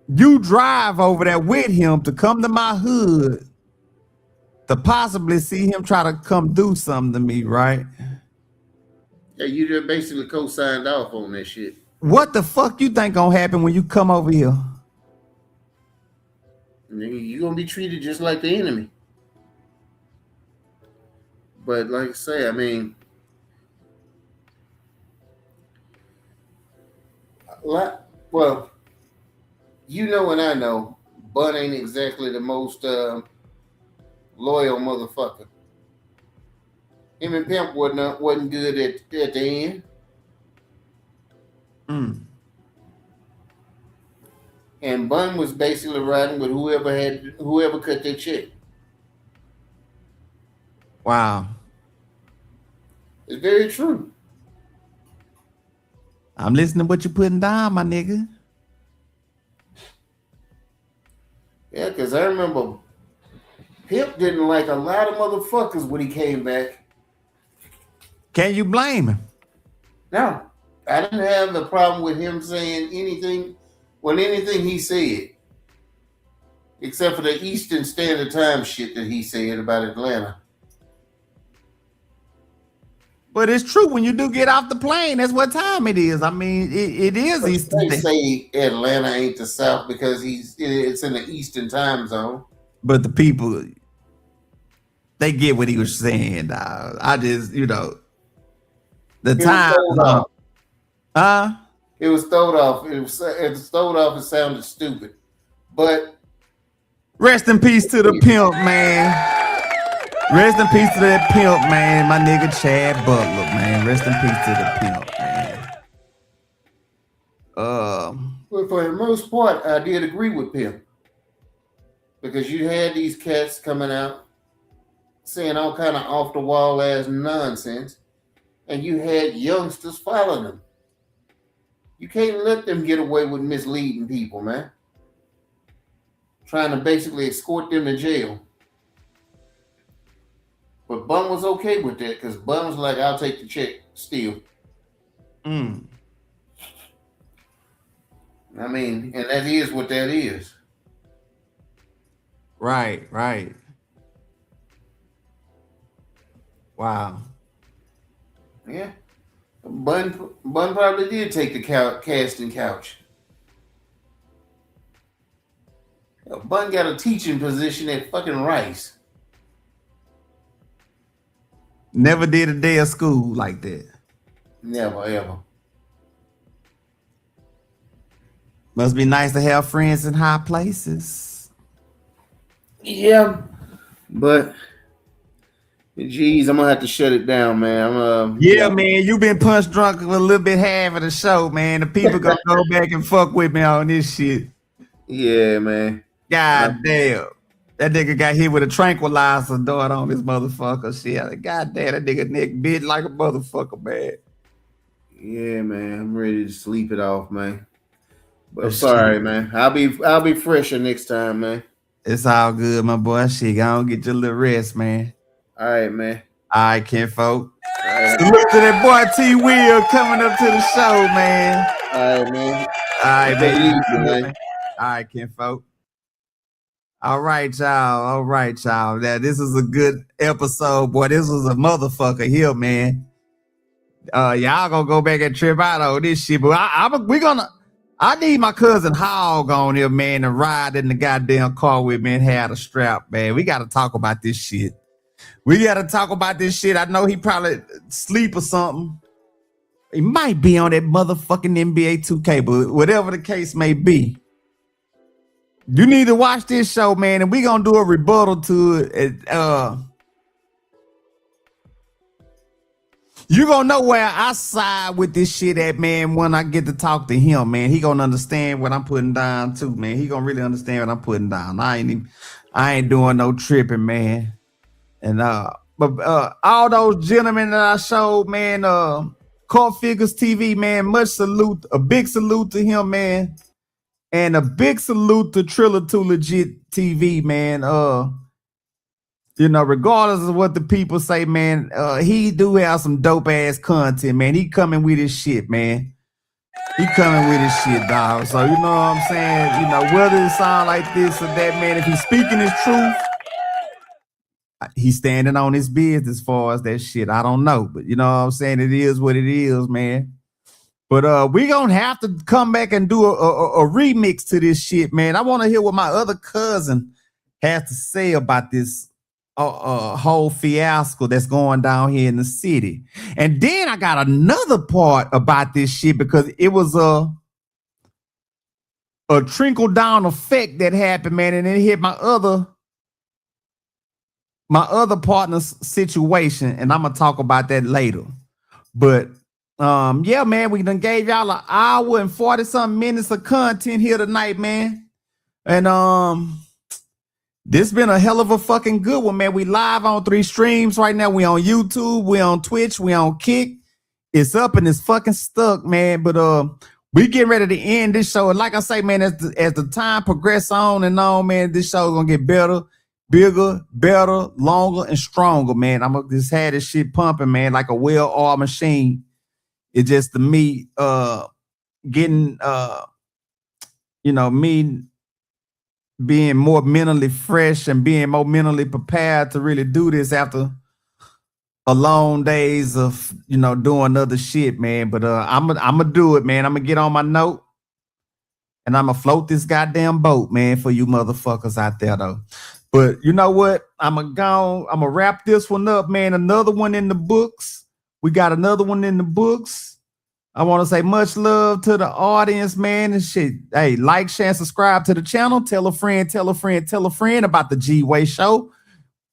you drive over there with him to come to my hood to possibly see him try to come do something to me, right? Yeah, you just basically co-signed off on that shit. What the fuck you think gonna happen when you come over here? Nigga, you gonna be treated just like the enemy. But like I say, I mean, well, you know and I know, Bun ain't exactly the most loyal motherfucker. Him and Pimp wasn't good at the end. And Bun was basically riding with whoever cut their check. Wow. It's very true. I'm listening to what you're putting down, my nigga. Yeah, because I remember Pimp didn't like a lot of motherfuckers when he came back. Can you blame him? No. I didn't have a problem with him saying anything he said. Except for the Eastern Standard Time shit that he said about Atlanta. But it's true, when you do get off the plane, that's what time it is. I mean, it is Eastern. They say Atlanta ain't the South because it's in the Eastern time zone. But the people, they get what he was saying, dog. I just, the time. It was thrown off. It was thrown off. It sounded stupid. But rest in peace to the pimp, man. Rest in peace to that pimp, man. My nigga Chad Butler, man. Rest in peace to the pimp, man. But for the most part, I did agree with Pimp. Because you had these cats coming out saying all kind of off the wall ass nonsense, and you had youngsters following them. You can't let them get away with misleading people, man. Trying to basically escort them to jail. But Bun was okay with that because Bun was like, I'll take the check still. I mean, and that is what that is. Right. Wow. Yeah. Bun probably did take the casting couch. Bun got a teaching position at fucking Rice. Never did a day of school like that. Never, ever. Must be nice to have friends in high places. Yeah, but geez, I'm gonna have to shut it down, man. Man, you been punch drunk a little bit half of the show, man. The people gonna go back and fuck with me on this shit. Yeah, man. God damn. That nigga got hit with a tranquilizer dart on this motherfucker. Shit. God damn, that nigga neck bit like a motherfucker, man. Yeah, man. I'm ready to sleep it off, man. But I'm sorry, man. I'll be fresher next time, man. It's all good, my boy. Shit, go on, get your little rest, man. All right, man. All right, kinfolk. Look to that boy T Will coming up to the show, man. All right, man. All right, man. All right, kinfolk. All right, y'all. Now, this is a good episode, boy. This was a motherfucker here, man. Y'all gonna go back and trip out on this shit, but I need my cousin Hog on here, man, to ride in the goddamn car with me and have a strap, man. We gotta talk about this shit. I know he probably sleep or something. He might be on that motherfucking NBA 2K, but whatever the case may be. You need to watch this show, man, and we gonna do a rebuttal to it. You gonna know where I side with this shit at, man, when I get to talk to him, man. He gonna understand what I'm putting down too, man. He gonna really understand what I'm putting down. I ain't doing no tripping, man. And but all those gentlemen that I showed, man, Cult Figures TV, man, much salute, a big salute to him, man. And a big salute to Triller 2 Legit TV, man. You know, regardless of what the people say, man, he do have some dope ass content, man. He coming with his shit, man. He coming with his shit, dog. So you know what I'm saying? You know, whether it sound like this or that, man, if he's speaking his truth, he's standing on his business as far as that shit. I don't know, but you know what I'm saying? It is what it is, man. But we gonna have to come back and do a remix to this shit, man. I want to hear what my other cousin has to say about this whole fiasco that's going down here in the city. And then I got another part about this shit because it was a trickle down effect that happened, man, and it hit my other partner's situation, and I'm gonna talk about that later. But yeah, man, we done gave y'all an hour and 40-something minutes of content here tonight, man. And this been a hell of a fucking good one, man. We live on 3 streams right now. We on YouTube, we on Twitch, we on Kick. It's up and it's fucking stuck, man. But we getting ready to end this show. And like I say, man, as the time progresses on and on, man, this show is gonna get better, bigger, better, longer, and stronger, man. I'm gonna just have this shit pumping, man, like a well-oiled machine. It's just to me getting you know, me being more mentally fresh and being more mentally prepared to really do this after a long days of, you know, doing other shit, man. But I'm gonna do it, man. I'm gonna get on my note and I'm gonna float this goddamn boat, man, for you motherfuckers out there, though. But you know what? I'm gonna wrap this one up, man. Another one in the books. We got another one in the books. I want to say much love to the audience, man, and shit. Hey, like, share, and subscribe to the channel. Tell a friend, tell a friend, tell a friend about the G-Way Show.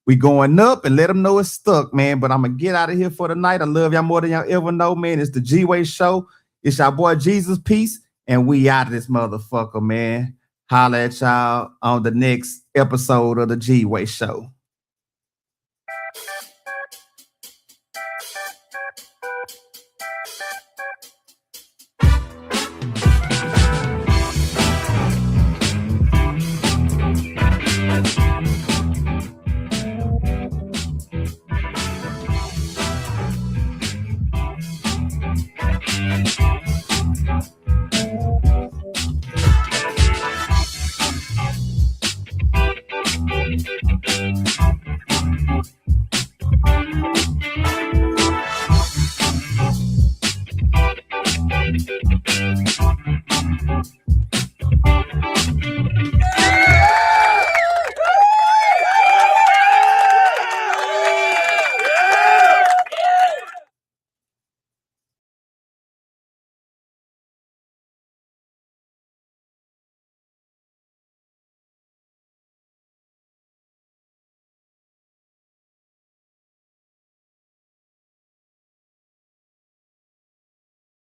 We going up and let them know it's stuck, man. But I'm going to get out of here for the night. I love y'all more than y'all ever know, man. It's the G-Way Show. It's y'all boy Jesus Peace, and we out of this motherfucker, man. Holla at y'all on the next episode of the G-Way Show.